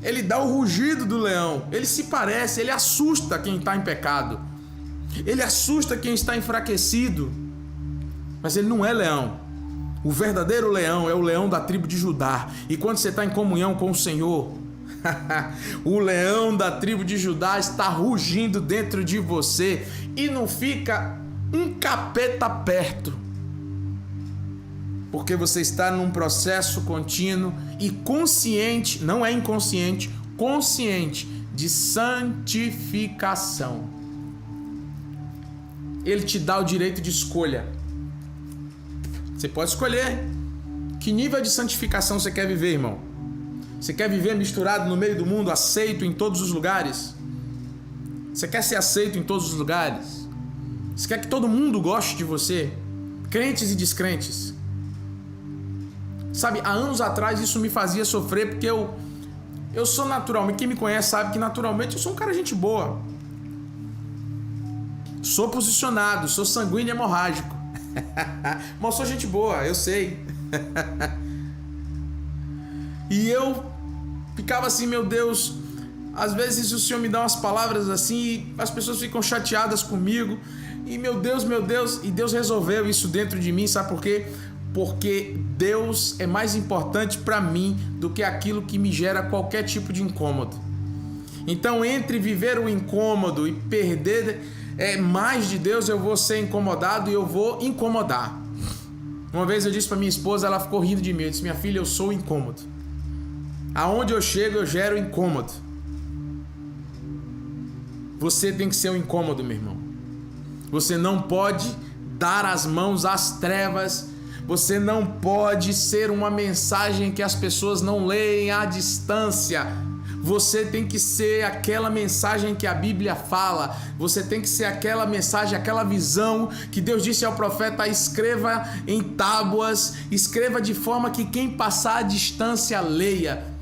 Ele dá o rugido do leão. Ele se parece, ele assusta quem está em pecado. Ele assusta quem está enfraquecido. Mas ele não é leão. O verdadeiro leão é o leão da tribo de Judá. E quando você está em comunhão com o Senhor, o leão da tribo de Judá está rugindo dentro de você e não fica um capeta perto, porque você está num processo contínuo e consciente, não é inconsciente, consciente de santificação. Ele te dá o direito de escolha. Você pode escolher que nível de santificação você quer viver, irmão. Você quer viver misturado no meio do mundo, aceito em todos os lugares? Você quer ser aceito em todos os lugares? Você quer que todo mundo goste de você? Crentes e descrentes. Sabe, há anos atrás isso me fazia sofrer, porque eu sou naturalmente, quem me conhece sabe que naturalmente eu sou um cara gente boa. Sou posicionado, sou sanguíneo e hemorrágico. Mas sou gente boa, eu sei. E eu ficava assim, meu Deus, às vezes o Senhor me dá umas palavras assim e as pessoas ficam chateadas comigo. E meu Deus, e Deus resolveu isso dentro de mim, sabe por quê? Porque Deus é mais importante para mim do que aquilo que me gera qualquer tipo de incômodo. Então, entre viver o incômodo e perder mais de Deus, eu vou ser incomodado e eu vou incomodar. Uma vez eu disse para minha esposa, ela ficou rindo de mim. Eu disse, minha filha, eu sou incômodo. Aonde eu chego, eu gero incômodo. Você tem que ser um incômodo, meu irmão. Você não pode dar as mãos às trevas. Você não pode ser uma mensagem que as pessoas não leem à distância. Você tem que ser aquela mensagem que a Bíblia fala. Você tem que ser aquela mensagem, aquela visão que Deus disse ao profeta: escreva em tábuas, escreva de forma que quem passar à distância leia.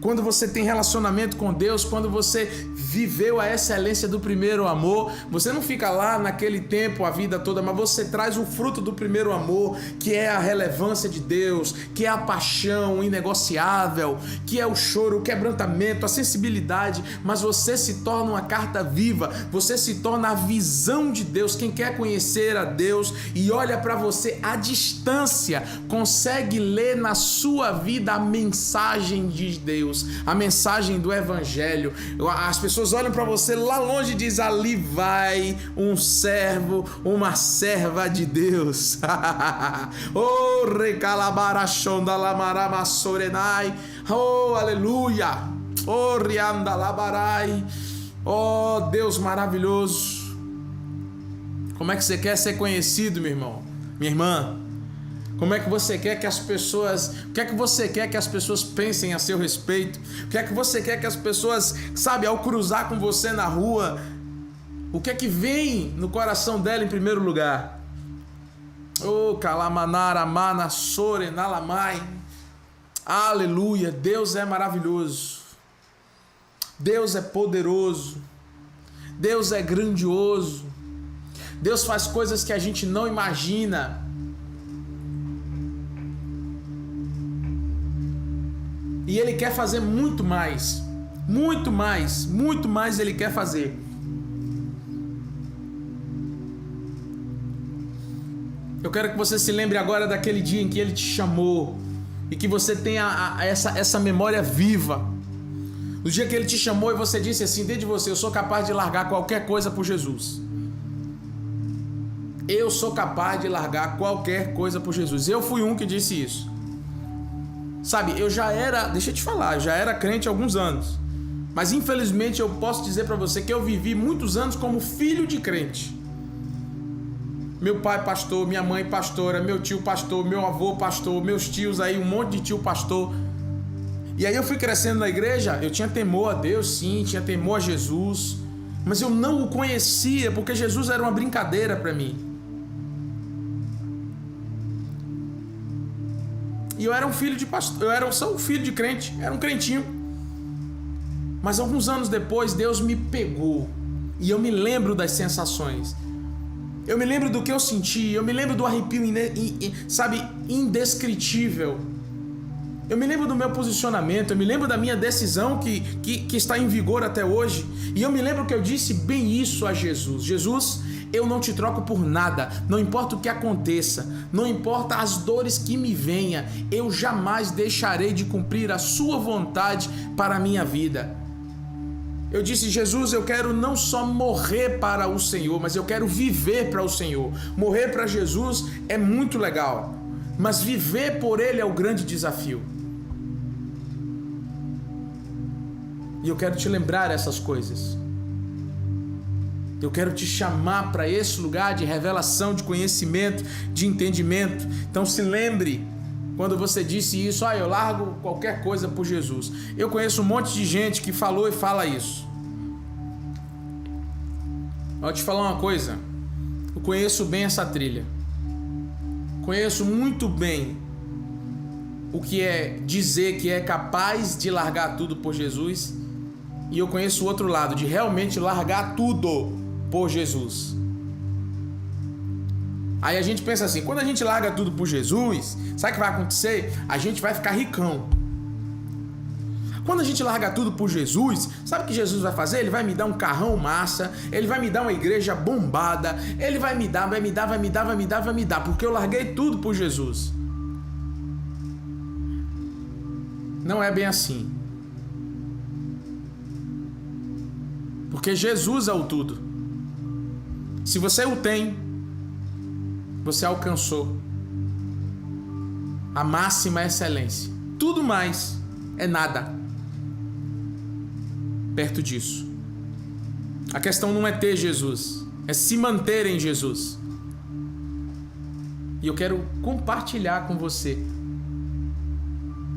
Quando você tem relacionamento com Deus, quando você viveu a excelência do primeiro amor, você não fica lá naquele tempo a vida toda, mas você traz o fruto do primeiro amor, que é a relevância de Deus, que é a paixão inegociável, que é o choro, o quebrantamento, a sensibilidade, mas você se torna uma carta viva, você se torna a visão de Deus. Quem quer conhecer a Deus e olha para você à distância, consegue ler na sua vida a mensagem de Deus, a mensagem do Evangelho. As pessoas olham para você lá longe e dizem: ali vai um servo, uma serva de Deus. Oh, recalabarachondalamaramasorenai. Oh, aleluia. Oh, riandalabarai. Oh, Deus maravilhoso. Como é que você quer ser conhecido, meu irmão, minha irmã? Como é que você quer que as pessoas... O que é que você quer que as pessoas pensem a seu respeito? O que é que você quer que as pessoas, sabe, ao cruzar com você na rua, o que é que vem no coração dela em primeiro lugar? Oh, kalamanara mana sore nalamai. Aleluia, Deus é maravilhoso. Deus é poderoso. Deus é grandioso. Deus faz coisas que a gente não imagina. E Ele quer fazer muito mais. Muito mais. Muito mais Ele quer fazer. Eu quero que você se lembre agora daquele dia em que Ele te chamou. E que você tenha essa memória viva. No dia que Ele te chamou e você disse assim dentro de você: eu sou capaz de largar qualquer coisa por Jesus. Eu sou capaz de largar qualquer coisa por Jesus. Eu fui um que disse isso. Sabe, eu já era, deixa eu te falar, eu já era crente há alguns anos. Mas infelizmente eu posso dizer para você que eu vivi muitos anos como filho de crente. Meu pai pastor, minha mãe pastora, meu tio pastor, meu avô pastor, meus tios aí, um monte de tio pastor. E aí eu fui crescendo na igreja, eu tinha temor a Deus, sim, tinha temor a Jesus. Mas eu não o conhecia, porque Jesus era uma brincadeira para mim. E eu era um filho de pastor, eu era só um filho de crente, era um crentinho. Mas alguns anos depois, Deus me pegou. E eu me lembro das sensações. Eu me lembro do que eu senti, eu me lembro do arrepio, sabe, indescritível. Eu me lembro do meu posicionamento, eu me lembro da minha decisão que está em vigor até hoje. E eu me lembro que eu disse bem isso a Jesus: Jesus, eu não te troco por nada, não importa o que aconteça, não importa as dores que me venham, eu jamais deixarei de cumprir a sua vontade para a minha vida. Eu disse: Jesus, eu quero não só morrer para o Senhor, mas eu quero viver para o Senhor. Morrer para Jesus é muito legal, mas viver por Ele é o grande desafio. E eu quero te lembrar essas coisas. Eu quero te chamar para esse lugar de revelação, de conhecimento, de entendimento. Então se lembre, quando você disse isso: eu largo qualquer coisa por Jesus. Eu conheço um monte de gente que falou e fala isso. Vou te falar uma coisa. Eu conheço bem essa trilha. Conheço muito bem o que é dizer que é capaz de largar tudo por Jesus. E eu conheço o outro lado, de realmente largar tudo por Jesus. Aí a gente pensa assim: quando a gente larga tudo por Jesus, sabe o que vai acontecer? A gente vai ficar ricão. Quando a gente larga tudo por Jesus, sabe o que Jesus vai fazer? Ele vai me dar um carrão massa, ele vai me dar uma igreja bombada, ele vai me dar, porque eu larguei tudo por Jesus. Não é bem assim. Porque Jesus é o tudo. Se você o tem, você alcançou a máxima excelência. Tudo mais é nada perto disso. A questão não é ter Jesus, é se manter em Jesus. E eu quero compartilhar com você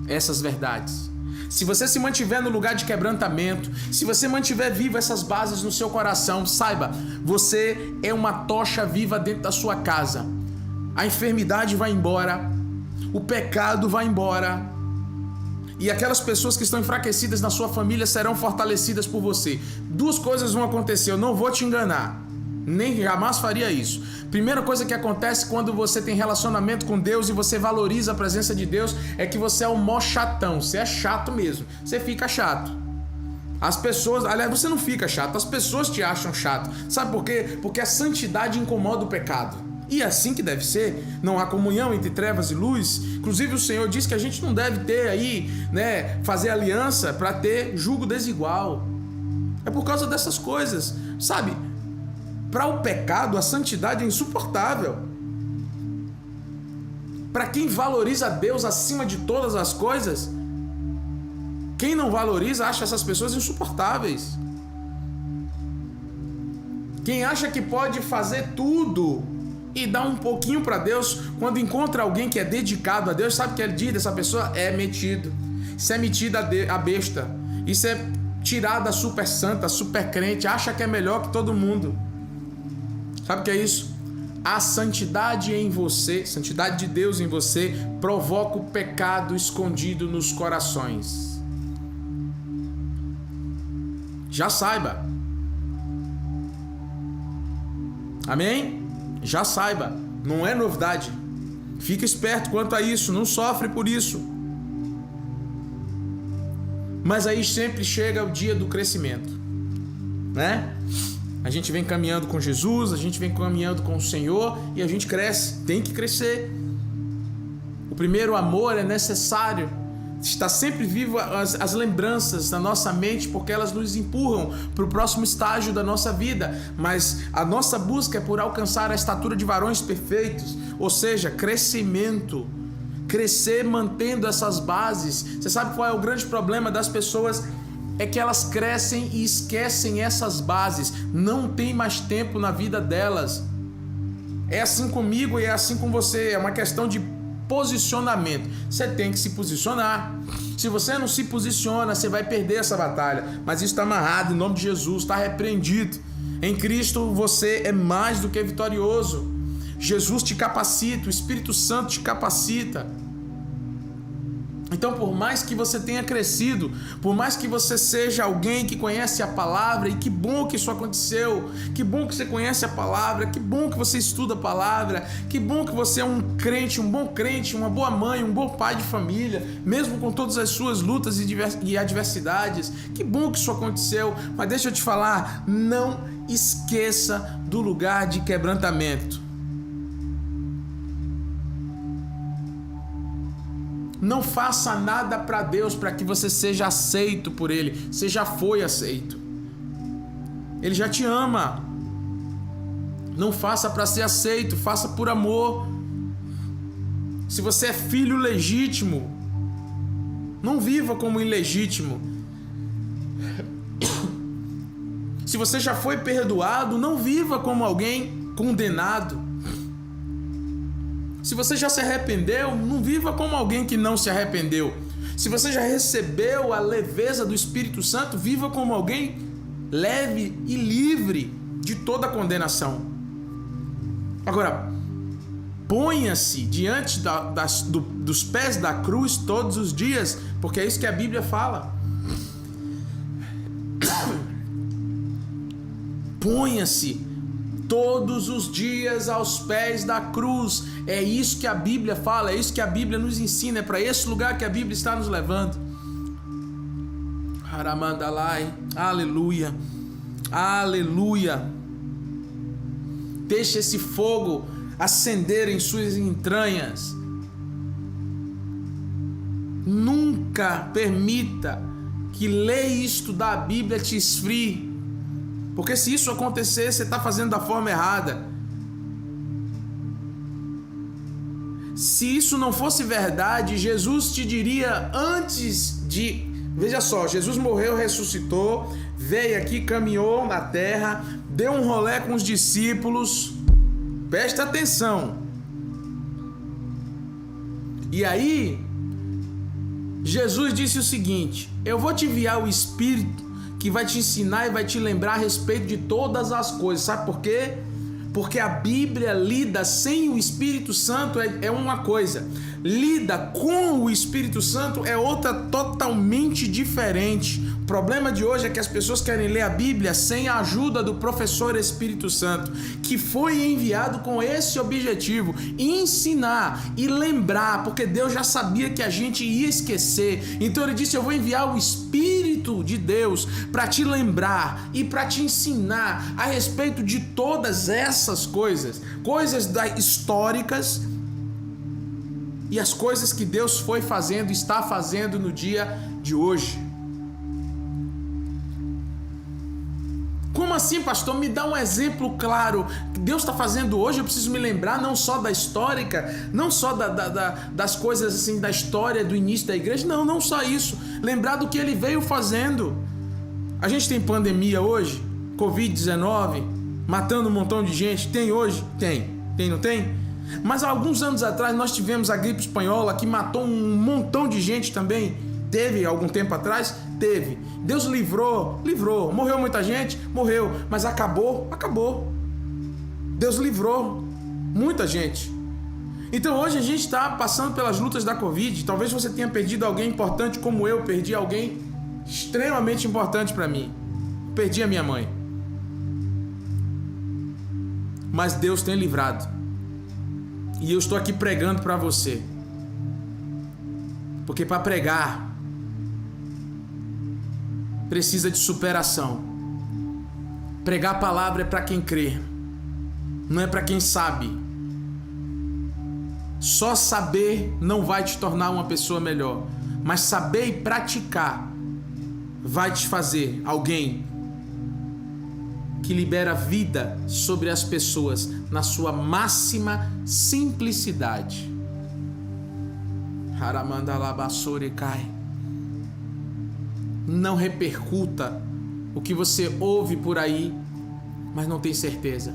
essas verdades. Se você se mantiver no lugar de quebrantamento, se você mantiver vivo essas bases no seu coração, saiba, você é uma tocha viva dentro da sua casa. A enfermidade vai embora, o pecado vai embora, e aquelas pessoas que estão enfraquecidas na sua família serão fortalecidas por você. Duas coisas vão acontecer, eu não vou te enganar, nem jamais faria isso. Primeira coisa que acontece quando você tem relacionamento com Deus e você valoriza a presença de Deus é que você é o mó chatão, você é chato mesmo, você fica chato. As pessoas, aliás, você não fica chato, as pessoas te acham chato. Sabe por quê? Porque a santidade incomoda o pecado. E é assim que deve ser. Não há comunhão entre trevas e luz. Inclusive o Senhor diz que a gente não deve ter aí, fazer aliança para ter jugo desigual. É por causa dessas coisas, sabe? Para o pecado, a santidade é insuportável. Para quem valoriza Deus acima de todas as coisas, quem não valoriza acha essas pessoas insuportáveis. Quem acha que pode fazer tudo e dar um pouquinho para Deus, quando encontra alguém que é dedicado a Deus, sabe o que ele diz dessa pessoa? É metido. Isso é metida a besta. Isso é tirada super santa, super crente, acha que é melhor que todo mundo. Sabe o que é isso? A santidade em você, santidade de Deus em você, provoca o pecado escondido nos corações. Já saiba. Amém? Já saiba. Não é novidade. Fica esperto quanto a isso, não sofre por isso. Mas aí sempre chega o dia do crescimento, né? A gente vem caminhando com Jesus, a gente vem caminhando com o Senhor e a gente cresce, tem que crescer. O primeiro amor é necessário. Está sempre vivo as lembranças na nossa mente, porque elas nos empurram para o próximo estágio da nossa vida. Mas a nossa busca é por alcançar a estatura de varões perfeitos, ou seja, crescimento. Crescer mantendo essas bases. Você sabe qual é o grande problema das pessoas? É que elas crescem e esquecem essas bases. Não tem mais tempo na vida delas. É assim comigo e é assim com você. É uma questão de posicionamento. Você tem que se posicionar. Se você não se posiciona, você vai perder essa batalha. Mas isso está amarrado em nome de Jesus, está repreendido. Em Cristo você é mais do que vitorioso. Jesus te capacita, o Espírito Santo te capacita. Então, por mais que você tenha crescido, por mais que você seja alguém que conhece a palavra, e que bom que isso aconteceu, que bom que você conhece a palavra, que bom que você estuda a palavra, que bom que você é um crente, um bom crente, uma boa mãe, um bom pai de família, mesmo com todas as suas lutas e adversidades, que bom que isso aconteceu. Mas deixa eu te falar, não esqueça do lugar de quebrantamento. Não faça nada para Deus para que você seja aceito por Ele. Você já foi aceito. Ele já te ama. Não faça para ser aceito, faça por amor. Se você é filho legítimo, não viva como ilegítimo. Se você já foi perdoado, não viva como alguém condenado. Se você já se arrependeu, não viva como alguém que não se arrependeu. Se você já recebeu a leveza do Espírito Santo, viva como alguém leve e livre de toda condenação. Agora, ponha-se diante dos pés da cruz todos os dias, porque é isso que a Bíblia fala. Ponha-se todos os dias aos pés da cruz. É isso que a Bíblia fala, é isso que a Bíblia nos ensina, é para esse lugar que a Bíblia está nos levando. Haramandalai, aleluia, aleluia. Deixe esse fogo acender em suas entranhas. Nunca permita que ler e estudar a Bíblia te esfrie, porque se isso acontecer, você está fazendo da forma errada. Se isso não fosse verdade, Jesus te diria antes de... Veja só, Jesus morreu, ressuscitou, veio aqui, caminhou na terra, deu um rolê com os discípulos. Presta atenção. E aí, Jesus disse o seguinte: eu vou te enviar o Espírito que vai te ensinar e vai te lembrar a respeito de todas as coisas. Sabe por quê? Porque a Bíblia lida sem o Espírito Santo é uma coisa, lida com o Espírito Santo é outra totalmente diferente. O problema de hoje é que as pessoas querem ler a Bíblia sem a ajuda do professor Espírito Santo, que foi enviado com esse objetivo: ensinar e lembrar, porque Deus já sabia que a gente ia esquecer. Então ele disse: eu vou enviar o Espírito de Deus para te lembrar e para te ensinar a respeito de todas essas coisas históricas e as coisas que Deus foi fazendo, está fazendo no dia de hoje. Como assim, pastor? Me dá um exemplo claro que Deus está fazendo hoje. Eu preciso me lembrar não só da histórica, não só das coisas assim, da história do início da igreja, não só isso. Lembrar do que Ele veio fazendo. A gente tem pandemia hoje, Covid-19, matando um montão de gente. Tem hoje? Tem, não tem? Mas há alguns anos atrás nós tivemos a gripe espanhola, que matou um montão de gente também. Teve algum tempo atrás? Teve. Deus livrou. Morreu muita gente? Morreu. Mas acabou? Deus livrou muita gente. Então hoje a gente está passando pelas lutas da Covid. Talvez você tenha perdido alguém importante como eu perdi alguém extremamente importante para mim. Perdi a minha mãe. Mas Deus tem livrado. E eu estou aqui pregando para você. Porque para pregar precisa de superação. Pregar a palavra é para quem crê, não é para quem sabe. Só saber não vai te tornar uma pessoa melhor, mas saber e praticar vai te fazer alguém que libera vida sobre as pessoas na sua máxima simplicidade. Haramandalabassorikai. Não repercuta o que você ouve por aí, mas não tem certeza.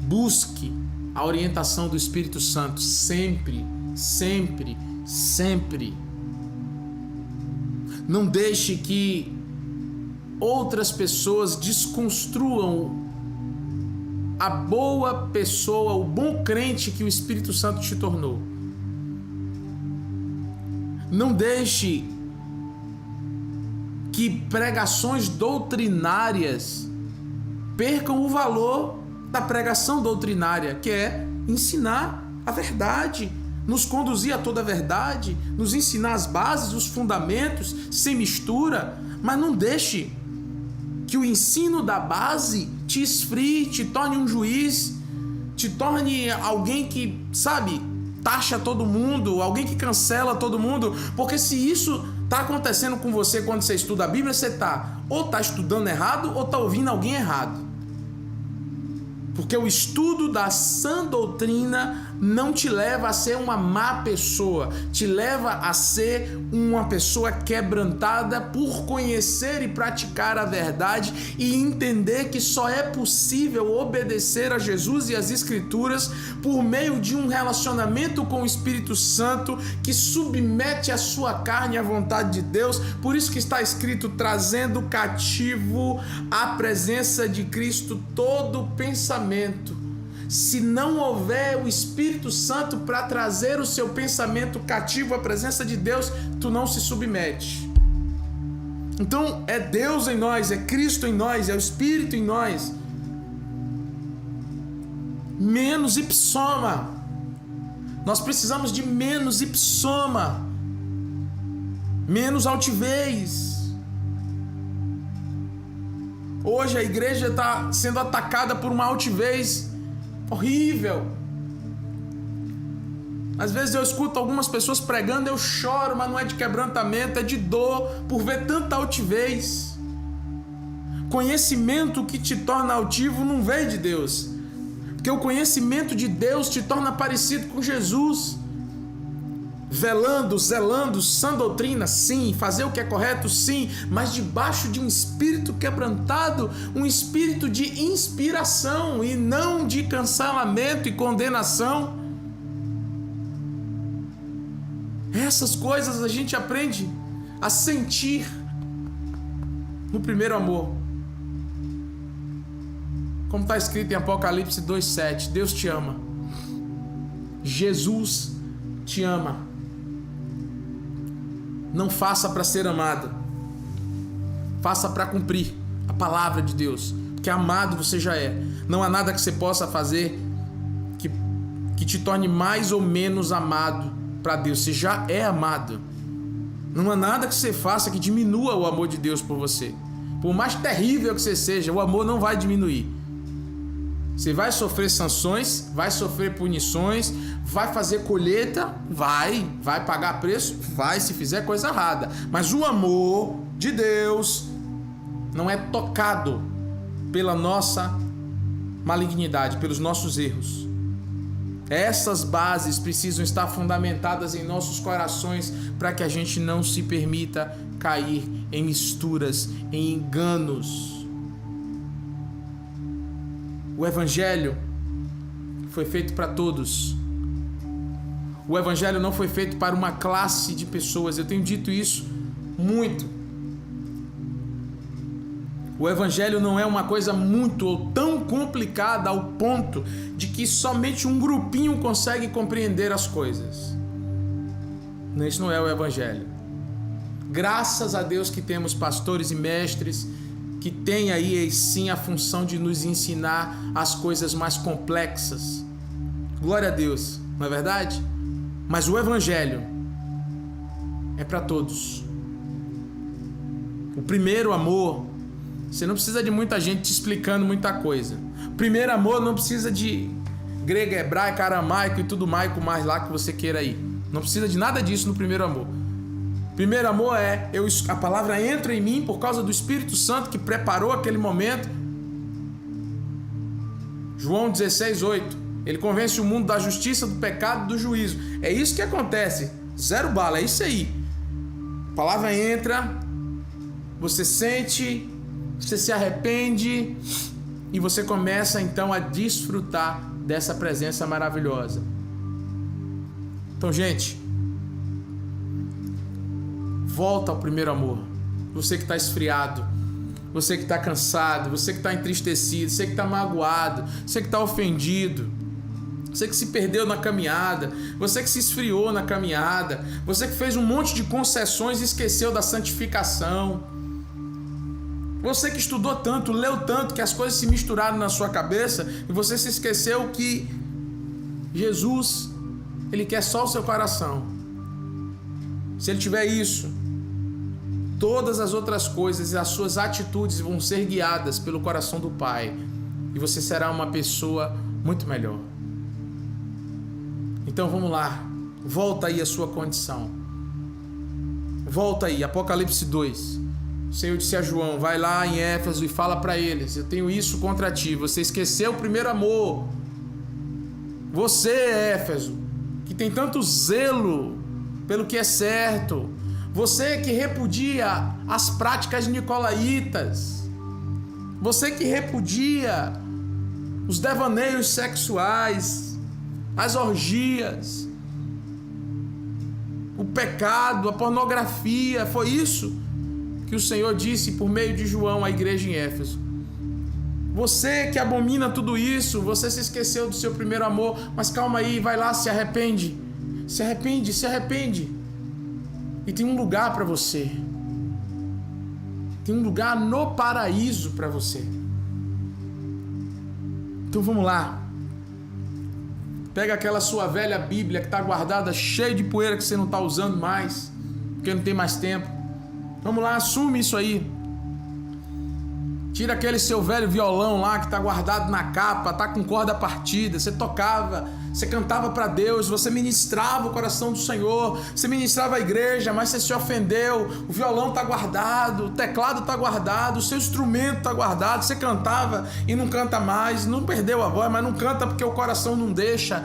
Busque a orientação do Espírito Santo sempre, sempre, sempre. Não deixe que outras pessoas desconstruam a boa pessoa, o bom crente que o Espírito Santo te tornou. Não deixe que pregações doutrinárias percam o valor da pregação doutrinária, que é ensinar a verdade, nos conduzir a toda a verdade, nos ensinar as bases, os fundamentos, sem mistura. Mas não deixe que o ensino da base te esfrie, te torne um juiz, te torne alguém que, sabe, taxa todo mundo, alguém que cancela todo mundo, porque se isso está acontecendo com você quando você estuda a Bíblia, você ou está estudando errado ou está ouvindo alguém errado. Porque o estudo da sã doutrina não te leva a ser uma má pessoa, te leva a ser uma pessoa quebrantada por conhecer e praticar a verdade e entender que só é possível obedecer a Jesus e as Escrituras por meio de um relacionamento com o Espírito Santo que submete a sua carne à vontade de Deus. Por isso que está escrito: trazendo cativo à presença de Cristo todo pensamento. Se não houver o Espírito Santo para trazer o seu pensamento cativo à presença de Deus, tu não se submete. Então é Deus em nós, é Cristo em nós, é o Espírito em nós. Menos ipsoma. Nós precisamos de menos ipsoma, menos altivez. Hoje a igreja está sendo atacada por uma altivez horrível. Às vezes eu escuto algumas pessoas pregando, eu choro, mas não é de quebrantamento, é de dor por ver tanta altivez. Conhecimento que te torna altivo não veio de Deus, porque o conhecimento de Deus te torna parecido com Jesus. Velando, zelando, sã doutrina, sim. Fazer o que é correto, sim. Mas debaixo de um espírito quebrantado, um espírito de inspiração e não de cancelamento e condenação. Essas coisas a gente aprende a sentir no primeiro amor. Como está escrito em Apocalipse 2,7, Deus te ama. Jesus te ama. Não faça para ser amado, faça para cumprir a palavra de Deus, porque amado você já é. Não há nada que você possa fazer que te torne mais ou menos amado para Deus. Você já é amado. Não há nada que você faça que diminua o amor de Deus por você. Por mais terrível que você seja, o amor não vai diminuir. Você vai sofrer sanções, vai sofrer punições, vai fazer colheita, vai pagar preço, vai, se fizer coisa errada. Mas o amor de Deus não é tocado pela nossa malignidade, pelos nossos erros. Essas bases precisam estar fundamentadas em nossos corações para que a gente não se permita cair em misturas, em enganos. O Evangelho foi feito para todos. O Evangelho não foi feito para uma classe de pessoas. Eu tenho dito isso muito. O Evangelho não é uma coisa muito ou tão complicada ao ponto de que somente um grupinho consegue compreender as coisas. Isso não é o Evangelho. Graças a Deus que temos pastores e mestres que têm aí sim a função de nos ensinar as coisas mais complexas. Glória a Deus, não é verdade? Mas o Evangelho é para todos. O primeiro amor, você não precisa de muita gente te explicando muita coisa. O primeiro amor não precisa de grego, hebraico, aramaico e tudo mais lá que você queira ir. Não precisa de nada disso no primeiro amor. Primeiro amor é, a palavra entra em mim por causa do Espírito Santo que preparou aquele momento. João 16:8. Ele convence o mundo da justiça, do pecado e do juízo. É isso que acontece. Zero bala, é isso aí. A palavra entra, você sente, você se arrepende e você começa então a desfrutar dessa presença maravilhosa. Então, gente, volta ao primeiro amor. Você que está esfriado, você que está cansado, você que está entristecido, você que está magoado, você que está ofendido, você que se perdeu na caminhada, você que se esfriou na caminhada, você que fez um monte de concessões e esqueceu da santificação, você que estudou tanto, leu tanto, que as coisas se misturaram na sua cabeça e você se esqueceu que Jesus, Ele quer só o seu coração. Se Ele tiver isso, todas as outras coisas e as suas atitudes vão ser guiadas pelo coração do Pai e você será uma pessoa muito melhor. Então vamos lá, volta aí a sua condição. Volta aí, Apocalipse 2. O Senhor disse a João, vai lá em Éfeso e fala para eles, eu tenho isso contra ti, você esqueceu o primeiro amor. Você, Éfeso, que tem tanto zelo pelo que é certo, você que repudia as práticas nicolaítas, você que repudia os devaneios sexuais, as orgias, o pecado, a pornografia, foi isso que o Senhor disse por meio de João à igreja em Éfeso. Você que abomina tudo isso, você se esqueceu do seu primeiro amor, mas calma aí, vai lá, se arrepende. Se arrepende, se arrepende. E tem um lugar para você. Tem um lugar no paraíso para você. Então vamos lá. Pega aquela sua velha Bíblia que está guardada, cheia de poeira que você não está usando mais, porque não tem mais tempo. Vamos lá, assume isso aí. Tira aquele seu velho violão lá que está guardado na capa, está com corda partida. Você tocava, você cantava para Deus, você ministrava o coração do Senhor, você ministrava a igreja, mas você se ofendeu. O violão está guardado, o teclado está guardado, o seu instrumento está guardado. Você cantava e não canta mais, não perdeu a voz, mas não canta porque o coração não deixa.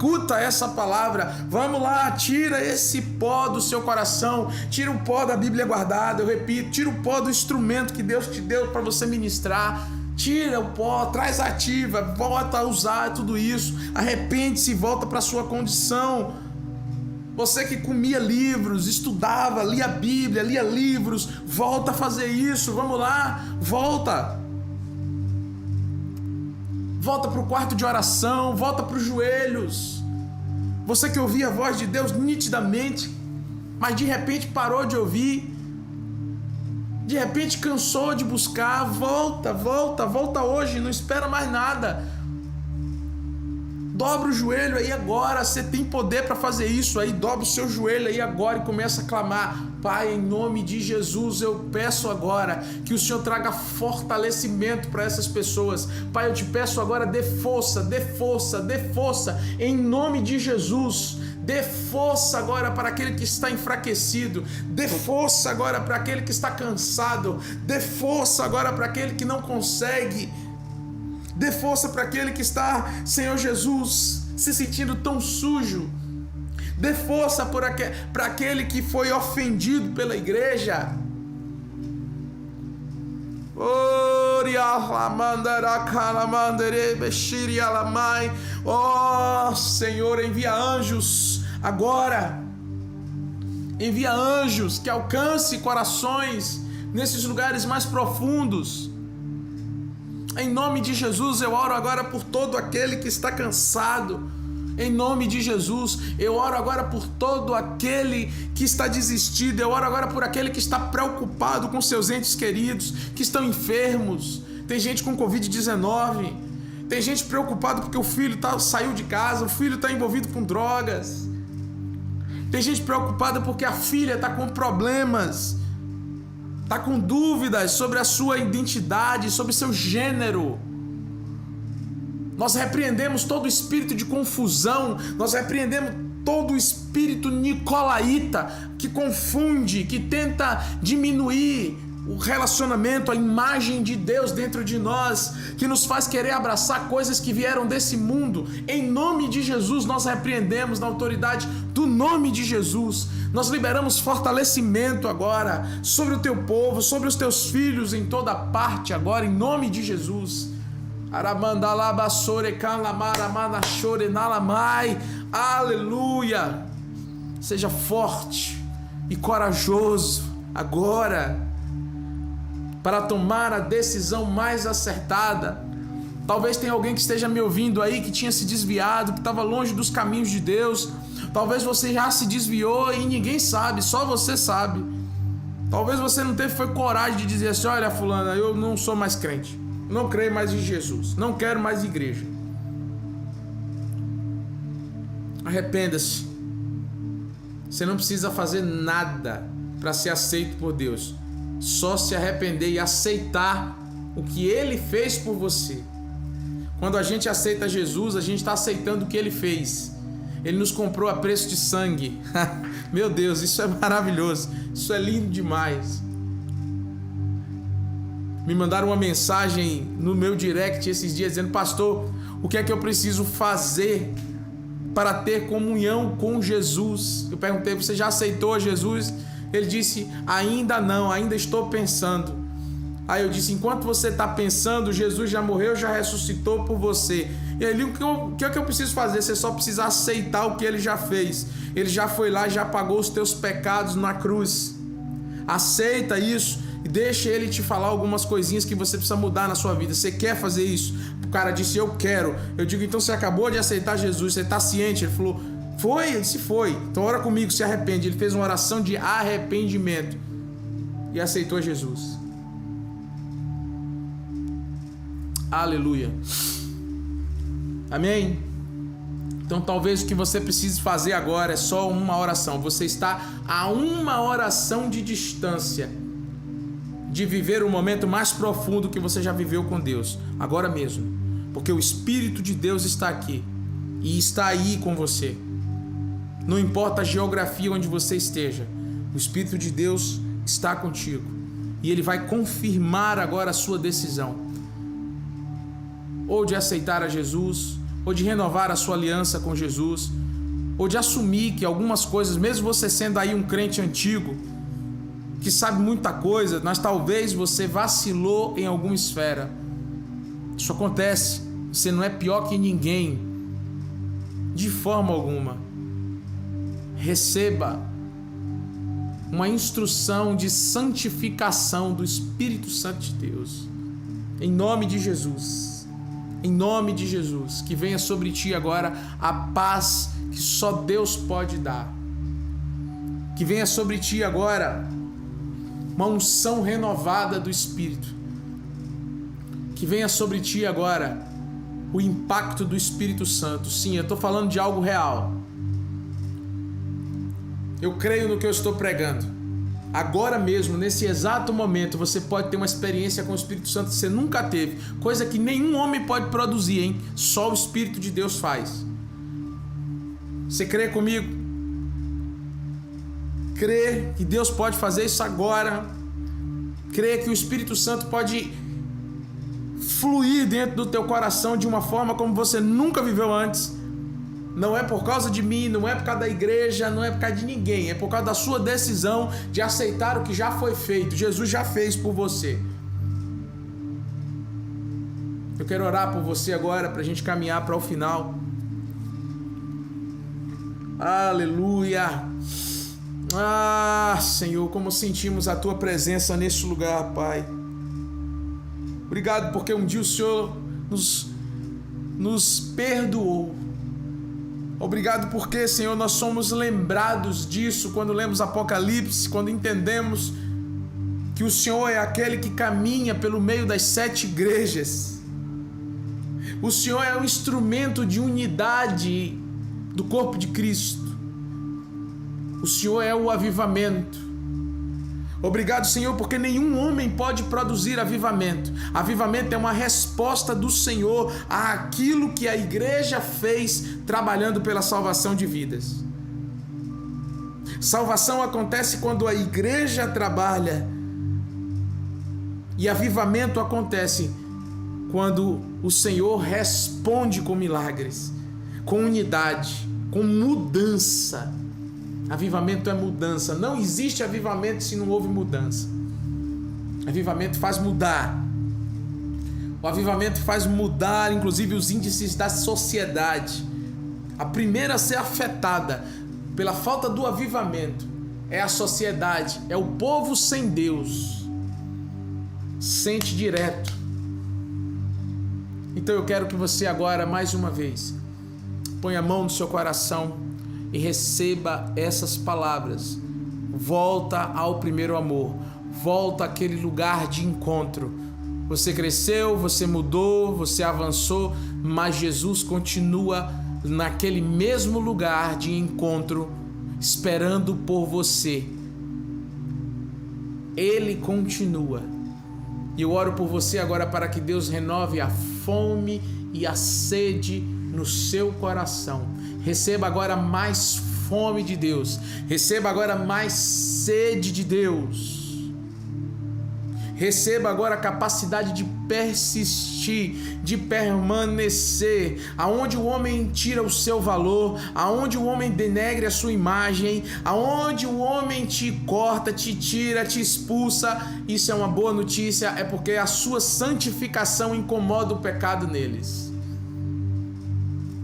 Escuta essa palavra, vamos lá, tira esse pó do seu coração, tira o pó da Bíblia guardada, eu repito, tira o pó do instrumento que Deus te deu para você ministrar, tira o pó, traz ativa, volta a usar tudo isso, arrepende-se e volta para a sua condição. Você que comia livros, estudava, lia a Bíblia, lia livros, volta a fazer isso, vamos lá, volta. Volta para o quarto de oração, volta para os joelhos. Você que ouvia a voz de Deus nitidamente, mas de repente parou de ouvir, de repente cansou de buscar, volta hoje, não espera mais nada. Dobra o joelho aí agora, você tem poder para fazer isso aí, dobra o seu joelho aí agora e começa a clamar. Pai, em nome de Jesus, eu peço agora que o Senhor traga fortalecimento para essas pessoas. Pai, eu te peço agora, dê força, em nome de Jesus. Dê força agora para aquele que está enfraquecido, dê força agora para aquele que está cansado, dê força agora para aquele que não consegue, dê força para aquele que está, Senhor Jesus, se sentindo tão sujo. Dê força para aquele que foi ofendido pela igreja. Oh, Senhor, envia anjos agora. Envia anjos que alcance corações nesses lugares mais profundos. Em nome de Jesus, eu oro agora por todo aquele que está cansado. Em nome de Jesus, eu oro agora por todo aquele que está desistido. Eu oro agora por aquele que está preocupado com seus entes queridos, que estão enfermos. Tem gente com Covid-19. Tem gente preocupada porque o filho saiu de casa, o filho está envolvido com drogas. Tem gente preocupada porque a filha está com problemas, está com dúvidas sobre a sua identidade, sobre seu gênero. Nós repreendemos todo espírito de confusão, nós repreendemos todo espírito nicolaíta que confunde, que tenta diminuir o relacionamento, a imagem de Deus dentro de nós, que nos faz querer abraçar coisas que vieram desse mundo. Em nome de Jesus, nós repreendemos na autoridade do nome de Jesus. Nós liberamos fortalecimento agora sobre o teu povo, sobre os teus filhos em toda parte agora, em nome de Jesus. Aleluia. Seja forte e corajoso agora para tomar a decisão mais acertada. Talvez tenha alguém que esteja me ouvindo aí que tinha se desviado, que estava longe dos caminhos de Deus. Talvez você já se desviou e ninguém sabe, só você sabe. Talvez você não teve coragem de dizer assim: olha, fulana, eu não sou mais crente, não creio mais em Jesus, não quero mais igreja. Arrependa-se. Você não precisa fazer nada para ser aceito por Deus. Só se arrepender e aceitar o que Ele fez por você. Quando a gente aceita Jesus, a gente está aceitando o que Ele fez. Ele nos comprou a preço de sangue. Meu Deus, isso é maravilhoso. Isso é lindo demais. Me mandaram uma mensagem no meu direct esses dias dizendo: pastor, o que é que eu preciso fazer para ter comunhão com Jesus? Eu perguntei: você já aceitou Jesus? Ele disse: ainda não, ainda estou pensando. Aí eu disse: enquanto você está pensando, Jesus já morreu, já ressuscitou por você. E ele: o que é que eu preciso fazer? Você só precisa aceitar o que ele já fez. Ele já foi lá e já pagou os teus pecados na cruz. Aceita isso e deixa ele te falar algumas coisinhas que você precisa mudar na sua vida. Você quer fazer isso? O cara disse: eu quero. Eu digo: então você acabou de aceitar Jesus, você está ciente? Ele falou: foi? Ele disse: foi. Então ora comigo, se arrepende. Ele fez uma oração de arrependimento e aceitou Jesus. Aleluia. Amém? Então talvez o que você precise fazer agora é só uma oração. Você está a uma oração de distância de viver o momento mais profundo que você já viveu com Deus, agora mesmo, porque o Espírito de Deus está aqui e está aí com você. Não importa a geografia onde você esteja, o Espírito de Deus está contigo e Ele vai confirmar agora a sua decisão, ou de aceitar a Jesus, ou de renovar a sua aliança com Jesus, ou de assumir que algumas coisas, mesmo você sendo aí um crente antigo, que sabe muita coisa, mas talvez você vacilou em alguma esfera. Isso acontece. Você não é pior que ninguém, de forma alguma. Receba uma instrução de santificação do Espírito Santo de Deus, em nome de Jesus. Em nome de Jesus, que venha sobre ti agora a paz que só Deus pode dar. Que venha sobre ti agora uma unção renovada do Espírito. Que venha sobre ti agora o impacto do Espírito Santo. Sim, eu estou falando de algo real. Eu creio no que eu estou pregando. Agora mesmo, nesse exato momento, você pode ter uma experiência com o Espírito Santo que você nunca teve. Coisa que nenhum homem pode produzir, hein? Só o Espírito de Deus faz. Você crê comigo? Crê que Deus pode fazer isso agora? Crê que o Espírito Santo pode fluir dentro do teu coração de uma forma como você nunca viveu antes? Não é por causa de mim, não é por causa da igreja, não é por causa de ninguém. É por causa da sua decisão de aceitar o que já foi feito. Jesus já fez por você. Eu quero orar por você agora para a gente caminhar para o final. Aleluia. Ah, Senhor, como sentimos a Tua presença nesse lugar, Pai. Obrigado porque um dia o Senhor nos perdoou. Obrigado porque, Senhor, nós somos lembrados disso quando lemos Apocalipse, quando entendemos que o Senhor é aquele que caminha pelo meio das 7 igrejas. O Senhor é um instrumento de unidade do corpo de Cristo. O Senhor é o avivamento. Obrigado, Senhor, porque nenhum homem pode produzir avivamento. Avivamento é uma resposta do Senhor àquilo que a igreja fez trabalhando pela salvação de vidas. Salvação acontece quando a igreja trabalha. E avivamento acontece quando o Senhor responde com milagres, com unidade, com mudança. Avivamento é mudança. Não existe avivamento se não houve mudança. Avivamento faz mudar. O avivamento faz mudar, inclusive, os índices da sociedade. A primeira a ser afetada pela falta do avivamento é a sociedade, é o povo sem Deus. Sente direto. Então eu quero que você agora, mais uma vez, ponha a mão no seu coração e receba essas palavras. Volta ao primeiro amor. Volta àquele lugar de encontro. Você cresceu, você mudou, você avançou, mas Jesus continua naquele mesmo lugar de encontro, esperando por você. Ele continua. E eu oro por você agora para que Deus renove a fome e a sede no seu coração. Receba agora mais fome de Deus. Receba agora mais sede de Deus. Receba agora a capacidade de persistir, de permanecer. Aonde o homem tira o seu valor, aonde o homem denegre a sua imagem, aonde o homem te corta, te tira, te expulsa, isso é uma boa notícia, é porque a sua santificação incomoda o pecado neles.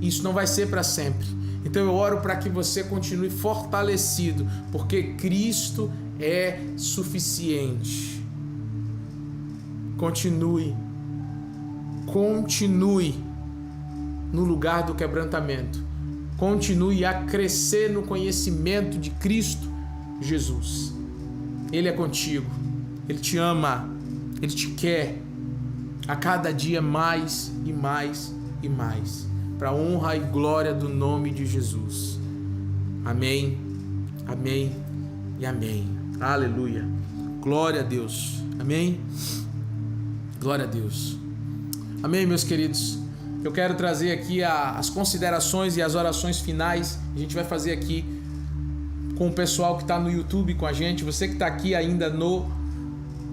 Isso não vai ser para sempre. Então eu oro para que você continue fortalecido, porque Cristo é suficiente. Continue no lugar do quebrantamento. Continue a crescer no conhecimento de Cristo Jesus. Ele é contigo. Ele te ama. Ele te quer a cada dia mais e mais e mais, para a honra e glória do nome de Jesus. Amém, amém e amém. Aleluia. Glória a Deus. Amém. Glória a Deus. Amém, meus queridos. Eu quero trazer aqui as considerações e as orações finais. A gente vai fazer aqui com o pessoal que está no YouTube com a gente. Você que está aqui ainda no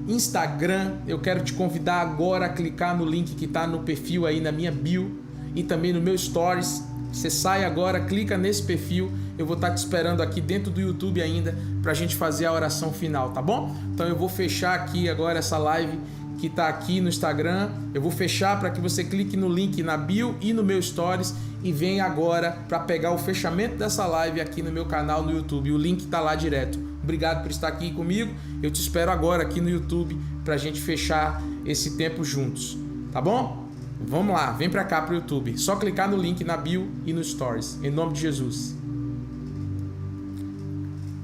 Instagram, eu quero te convidar agora a clicar no link que está no perfil aí na minha bio e também no meu Stories. Você sai agora, clica nesse perfil. Eu vou estar te esperando aqui dentro do YouTube ainda para a gente fazer a oração final, tá bom? Então eu vou fechar aqui agora essa live que está aqui no Instagram. Eu vou fechar para que você clique no link na bio e no meu Stories e venha agora para pegar o fechamento dessa live aqui no meu canal no YouTube. O link está lá direto. Obrigado por estar aqui comigo. Eu te espero agora aqui no YouTube para a gente fechar esse tempo juntos, tá bom? Vamos lá, vem para cá para o YouTube. Só clicar no link na bio e no Stories. Em nome de Jesus.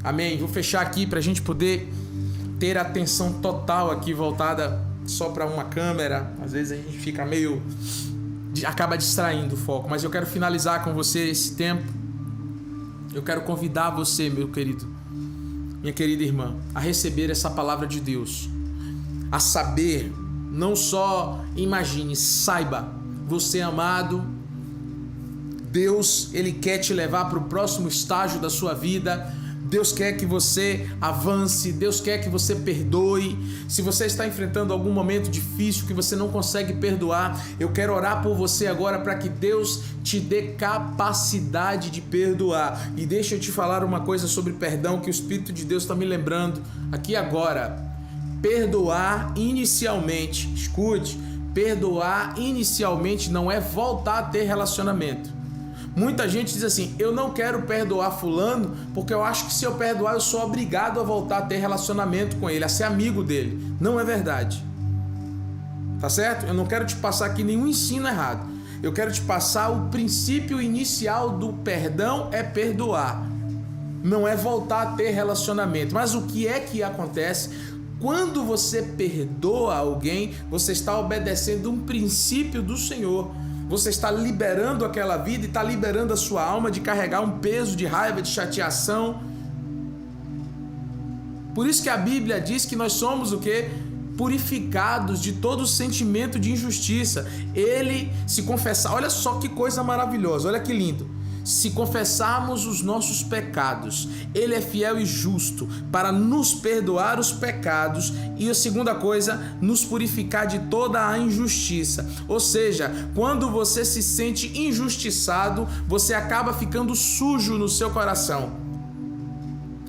Amém. Vou fechar aqui para a gente poder ter a atenção total aqui voltada só para uma câmera. Às vezes a gente fica acaba distraindo o foco, mas eu quero finalizar com você esse tempo. Eu quero convidar você, meu querido, minha querida irmã, a receber essa palavra de Deus, a saber, não só imagine, saiba, você é amado. Deus, Ele quer te levar para o próximo estágio da sua vida. Deus quer que você avance, Deus quer que você perdoe. Se você está enfrentando algum momento difícil que você não consegue perdoar, eu quero orar por você agora para que Deus te dê capacidade de perdoar. E deixa eu te falar uma coisa sobre perdão que o Espírito de Deus está me lembrando aqui agora. Perdoar inicialmente, escute, perdoar inicialmente não é voltar a ter relacionamento. Muita gente diz assim, eu não quero perdoar fulano porque eu acho que se eu perdoar eu sou obrigado a voltar a ter relacionamento com ele, a ser amigo dele. Não é verdade. Tá certo? Eu não quero te passar aqui nenhum ensino errado. Eu quero te passar o princípio inicial do perdão é perdoar. Não é voltar a ter relacionamento. Mas o que é que acontece? Quando você perdoa alguém, você está obedecendo um princípio do Senhor. Você está liberando aquela vida e está liberando a sua alma de carregar um peso de raiva, de chateação. Por isso que a Bíblia diz que nós somos o quê? Purificados de todo sentimento de injustiça. Ele se confessar, olha só que coisa maravilhosa, olha que lindo. Se confessarmos os nossos pecados, Ele é fiel e justo para nos perdoar os pecados e a segunda coisa, nos purificar de toda a injustiça. Ou seja, quando você se sente injustiçado, você acaba ficando sujo no seu coração.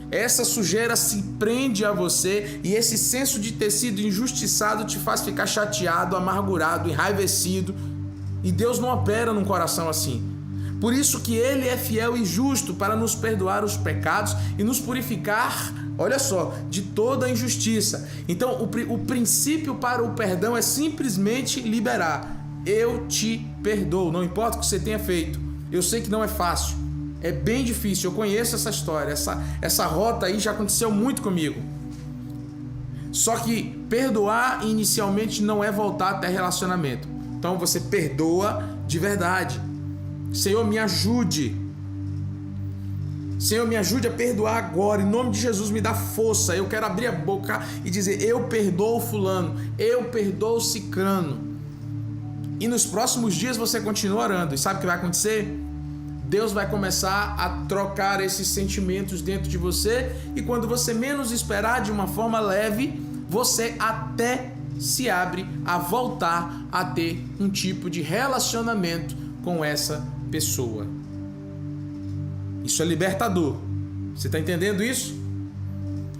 Essa sujeira se prende a você e esse senso de ter sido injustiçado te faz ficar chateado, amargurado, enraivecido. E Deus não opera num coração assim. Por isso que Ele é fiel e justo para nos perdoar os pecados e nos purificar, olha só, de toda a injustiça. Então, o princípio para o perdão é simplesmente liberar. Eu te perdoo, não importa o que você tenha feito. Eu sei que não é fácil, é bem difícil, eu conheço essa história, essa rota aí já aconteceu muito comigo. Só que perdoar inicialmente não é voltar até relacionamento. Então, você perdoa de verdade. Senhor, me ajude. Senhor, me ajude a perdoar agora. Em nome de Jesus, me dá força. Eu quero abrir a boca e dizer, eu perdoo fulano, eu perdoo cicrano. E nos próximos dias você continua orando. E sabe o que vai acontecer? Deus vai começar a trocar esses sentimentos dentro de você, e quando você menos esperar, de uma forma leve, você até se abre a voltar a ter um tipo de relacionamento com essa pessoa. Isso é libertador. Você está entendendo isso?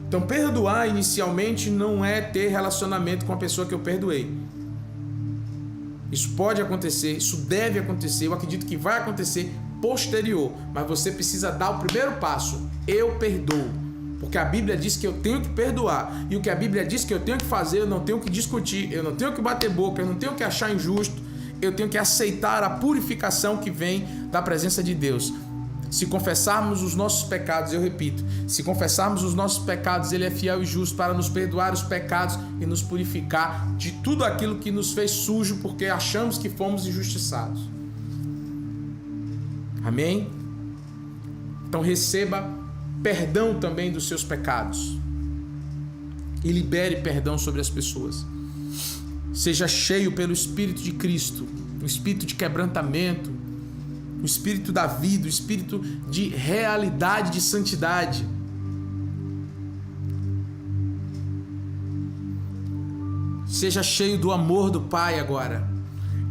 Então, perdoar inicialmente não é ter relacionamento com a pessoa que eu perdoei. Isso pode acontecer, isso deve acontecer, eu acredito que vai acontecer posterior, mas você precisa dar o primeiro passo. Eu perdoo, porque a Bíblia diz que eu tenho que perdoar, e o que a Bíblia diz que eu tenho que fazer, eu não tenho que discutir, eu não tenho que bater boca, eu não tenho que achar injusto, eu tenho que aceitar a purificação que vem da presença de Deus. Se confessarmos os nossos pecados, eu repito, se confessarmos os nossos pecados, Ele é fiel e justo para nos perdoar os pecados e nos purificar de tudo aquilo que nos fez sujo, porque achamos que fomos injustiçados. Amém? Então receba perdão também dos seus pecados e libere perdão sobre as pessoas. Seja cheio pelo Espírito de Cristo, o Espírito de quebrantamento, o Espírito da vida, o Espírito de realidade, de santidade. Seja cheio do amor do Pai agora,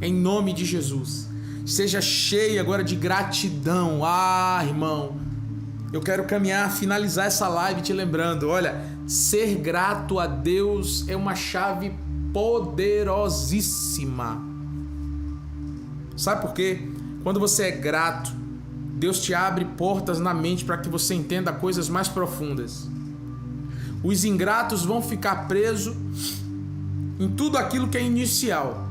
em nome de Jesus. Seja cheio agora de gratidão. Irmão, eu quero finalizar essa live te lembrando, olha, ser grato a Deus é uma chave poderosíssima. Sabe por quê? Quando você é grato, Deus te abre portas na mente para que você entenda coisas mais profundas. Os ingratos vão ficar presos em tudo aquilo que é inicial.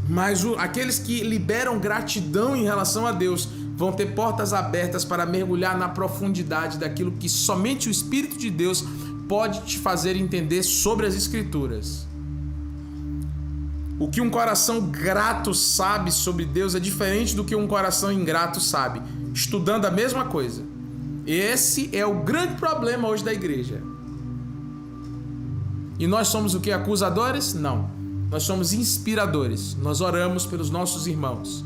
Mas aqueles que liberam gratidão em relação a Deus vão ter portas abertas para mergulhar na profundidade daquilo que somente o Espírito de Deus pode te fazer entender sobre as Escrituras. O que um coração grato sabe sobre Deus é diferente do que um coração ingrato sabe, estudando a mesma coisa. Esse é o grande problema hoje da igreja. E nós somos o que? Acusadores? Não. Nós somos inspiradores. Nós oramos pelos nossos irmãos.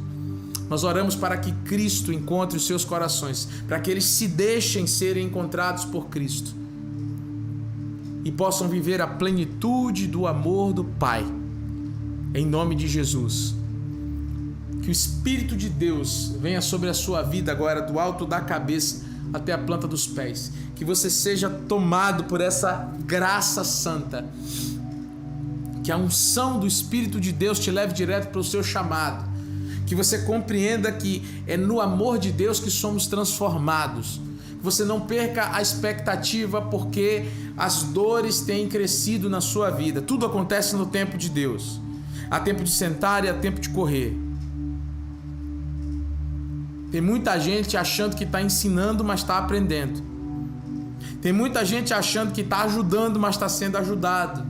Nós oramos para que Cristo encontre os seus corações, para que eles se deixem serem encontrados por Cristo e possam viver a plenitude do amor do Pai. Em nome de Jesus. Que o Espírito de Deus venha sobre a sua vida agora, do alto da cabeça até a planta dos pés. Que você seja tomado por essa graça santa. Que a unção do Espírito de Deus te leve direto para o seu chamado. Que você compreenda que é no amor de Deus que somos transformados. Que você não perca a expectativa, porque as dores têm crescido na sua vida. Tudo acontece no tempo de Deus. Há tempo de sentar e há tempo de correr. Tem muita gente achando que está ensinando, mas está aprendendo. Tem muita gente achando que está ajudando, mas está sendo ajudado.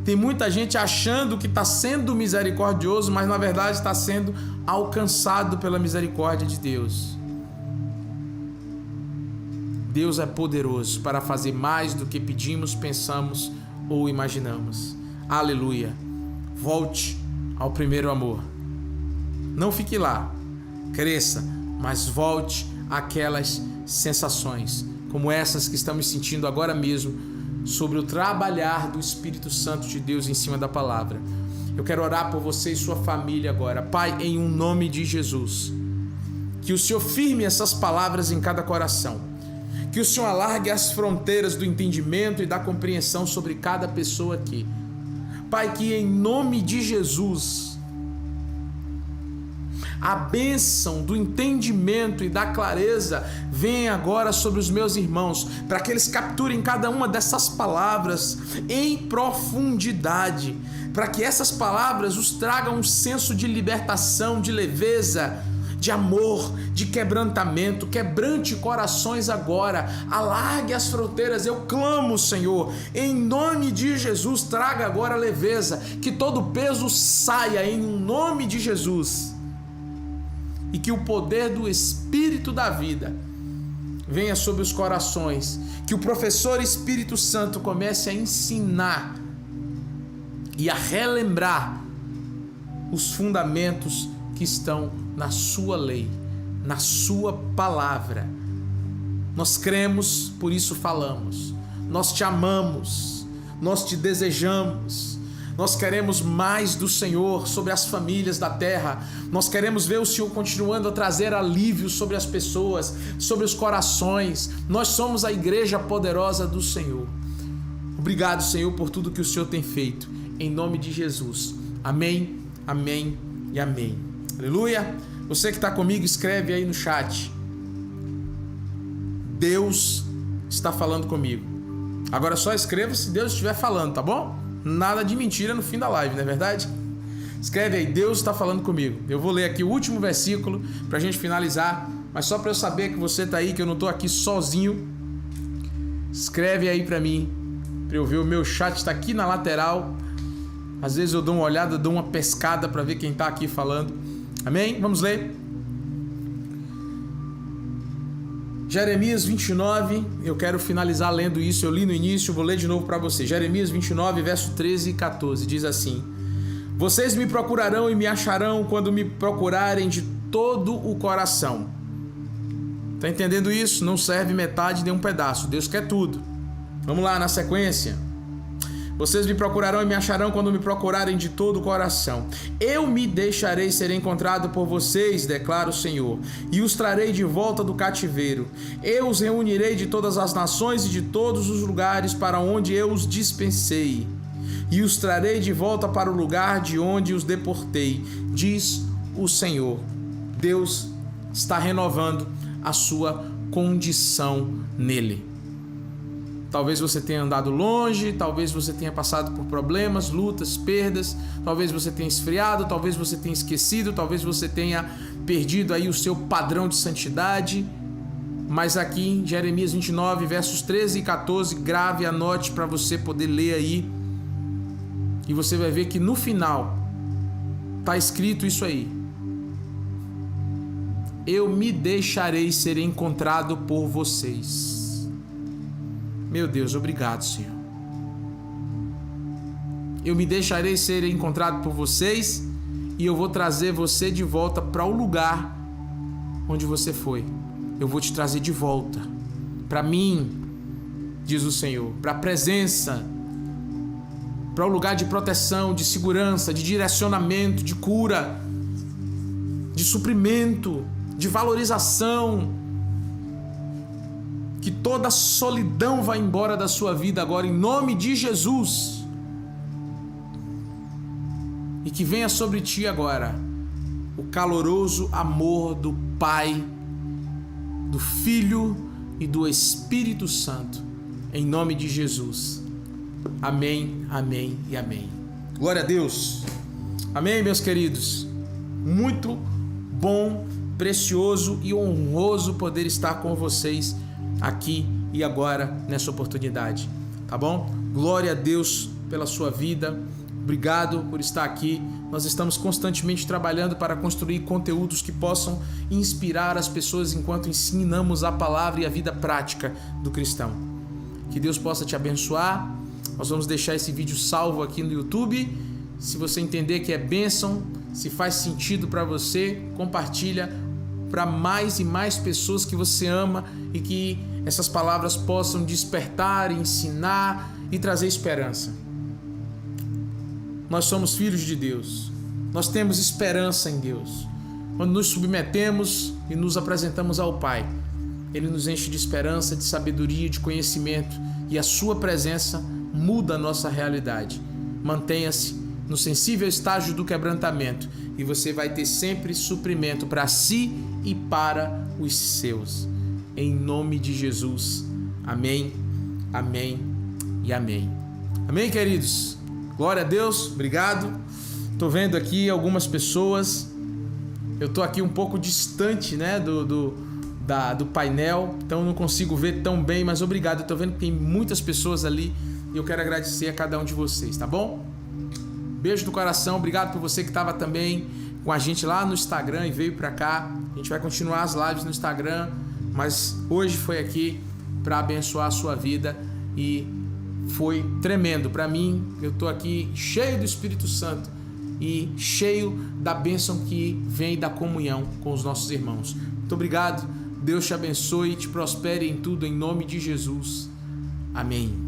Tem muita gente achando que está sendo misericordioso, mas na verdade está sendo alcançado pela misericórdia de Deus. Deus é poderoso para fazer mais do que pedimos, pensamos ou imaginamos. Aleluia. Volte ao primeiro amor. Não fique lá, cresça, mas volte àquelas sensações, como essas que estamos sentindo agora mesmo, sobre o trabalhar do Espírito Santo de Deus em cima da palavra. Eu quero orar por você e sua família agora. Pai, em um nome de Jesus, que o Senhor firme essas palavras em cada coração. Que o Senhor alargue as fronteiras do entendimento e da compreensão sobre cada pessoa aqui. Pai, que em nome de Jesus, a bênção do entendimento e da clareza venha agora sobre os meus irmãos, para que eles capturem cada uma dessas palavras em profundidade, para que essas palavras os tragam um senso de libertação, de leveza, de amor, de quebrantamento. Quebrante corações agora, alargue as fronteiras. Eu clamo, Senhor, em nome de Jesus, traga agora leveza, que todo peso saia em nome de Jesus, e que o poder do Espírito da vida venha sobre os corações, que o professor Espírito Santo comece a ensinar e a relembrar os fundamentos que estão na sua lei, na sua palavra. Nós cremos, por isso falamos. Nós te amamos, nós te desejamos. Nós queremos mais do Senhor sobre as famílias da terra. Nós queremos ver o Senhor continuando a trazer alívio sobre as pessoas, sobre os corações. Nós somos a igreja poderosa do Senhor. Obrigado, Senhor, por tudo que o Senhor tem feito. Em nome de Jesus. Amém, amém e amém. Aleluia. Você que está comigo, escreve aí no chat. Deus está falando comigo. Agora só escreva se Deus estiver falando, tá bom? Nada de mentira no fim da live, não é verdade? Escreve aí, Deus está falando comigo. Eu vou ler aqui o último versículo para a gente finalizar, mas só para eu saber que você está aí, que eu não estou aqui sozinho. Escreve aí para mim, para eu ver. O meu chat está aqui na lateral. Às vezes eu dou uma olhada, dou uma pescada para ver quem está aqui falando. Amém? Vamos ler. Jeremias 29, eu quero finalizar lendo isso, eu li no início, vou ler de novo para você. Jeremias 29, verso 13 e 14, diz assim: Vocês me procurarão e me acharão quando me procurarem de todo o coração. Tá entendendo isso? Não serve metade nem um pedaço, Deus quer tudo. Vamos lá, na sequência. Vocês me procurarão e me acharão quando me procurarem de todo o coração. Eu me deixarei ser encontrado por vocês, declara o Senhor, e os trarei de volta do cativeiro. Eu os reunirei de todas as nações e de todos os lugares para onde eu os dispensei, e os trarei de volta para o lugar de onde os deportei, diz o Senhor. Deus está renovando a sua condição nele. Talvez você tenha andado longe, talvez você tenha passado por problemas, lutas, perdas, talvez você tenha esfriado, talvez você tenha esquecido, talvez você tenha perdido aí o seu padrão de santidade. Mas aqui em Jeremias 29, versos 13 e 14, grave, anote para você poder ler aí. E você vai ver que no final está escrito isso aí. Eu me deixarei ser encontrado por vocês. Meu Deus, obrigado, Senhor. Eu me deixarei ser encontrado por vocês e eu vou trazer você de volta para o lugar onde você foi. Eu vou te trazer de volta para mim, diz o Senhor, para a presença, para o lugar de proteção, de segurança, de direcionamento, de cura, de suprimento, de valorização. Que toda solidão vá embora da sua vida agora, em nome de Jesus. E que venha sobre ti agora o caloroso amor do Pai, do Filho e do Espírito Santo, em nome de Jesus. Amém, amém e amém. Glória a Deus. Amém, meus queridos. Muito bom, precioso e honroso poder estar com vocês aqui e agora nessa oportunidade, tá bom? Glória a Deus pela sua vida, obrigado por estar aqui. Nós estamos constantemente trabalhando para construir conteúdos que possam inspirar as pessoas enquanto ensinamos a palavra e a vida prática do cristão. Que Deus possa te abençoar. Nós vamos deixar esse vídeo salvo aqui no YouTube. Se você entender que é bênção, se faz sentido para você, compartilha para mais e mais pessoas que você ama e que essas palavras possam despertar, ensinar e trazer esperança. Nós somos filhos de Deus. Nós temos esperança em Deus. Quando nos submetemos e nos apresentamos ao Pai, Ele nos enche de esperança, de sabedoria, de conhecimento, e a sua presença muda a nossa realidade. Mantenha-se no sensível estágio do quebrantamento e você vai ter sempre suprimento para si e para os seus. Em nome de Jesus. Amém, amém e amém. Amém, queridos? Glória a Deus, obrigado. Estou vendo aqui algumas pessoas. Eu estou aqui um pouco distante, né, do painel, então não consigo ver tão bem, mas obrigado. Eu estou vendo que tem muitas pessoas ali e eu quero agradecer a cada um de vocês, tá bom? Beijo do coração, obrigado por você que estava também com a gente lá no Instagram e veio para cá. A gente vai continuar as lives no Instagram, mas hoje foi aqui para abençoar a sua vida e foi tremendo para mim. Eu estou aqui cheio do Espírito Santo e cheio da bênção que vem da comunhão com os nossos irmãos. Muito obrigado, Deus te abençoe e te prospere em tudo, em nome de Jesus. Amém.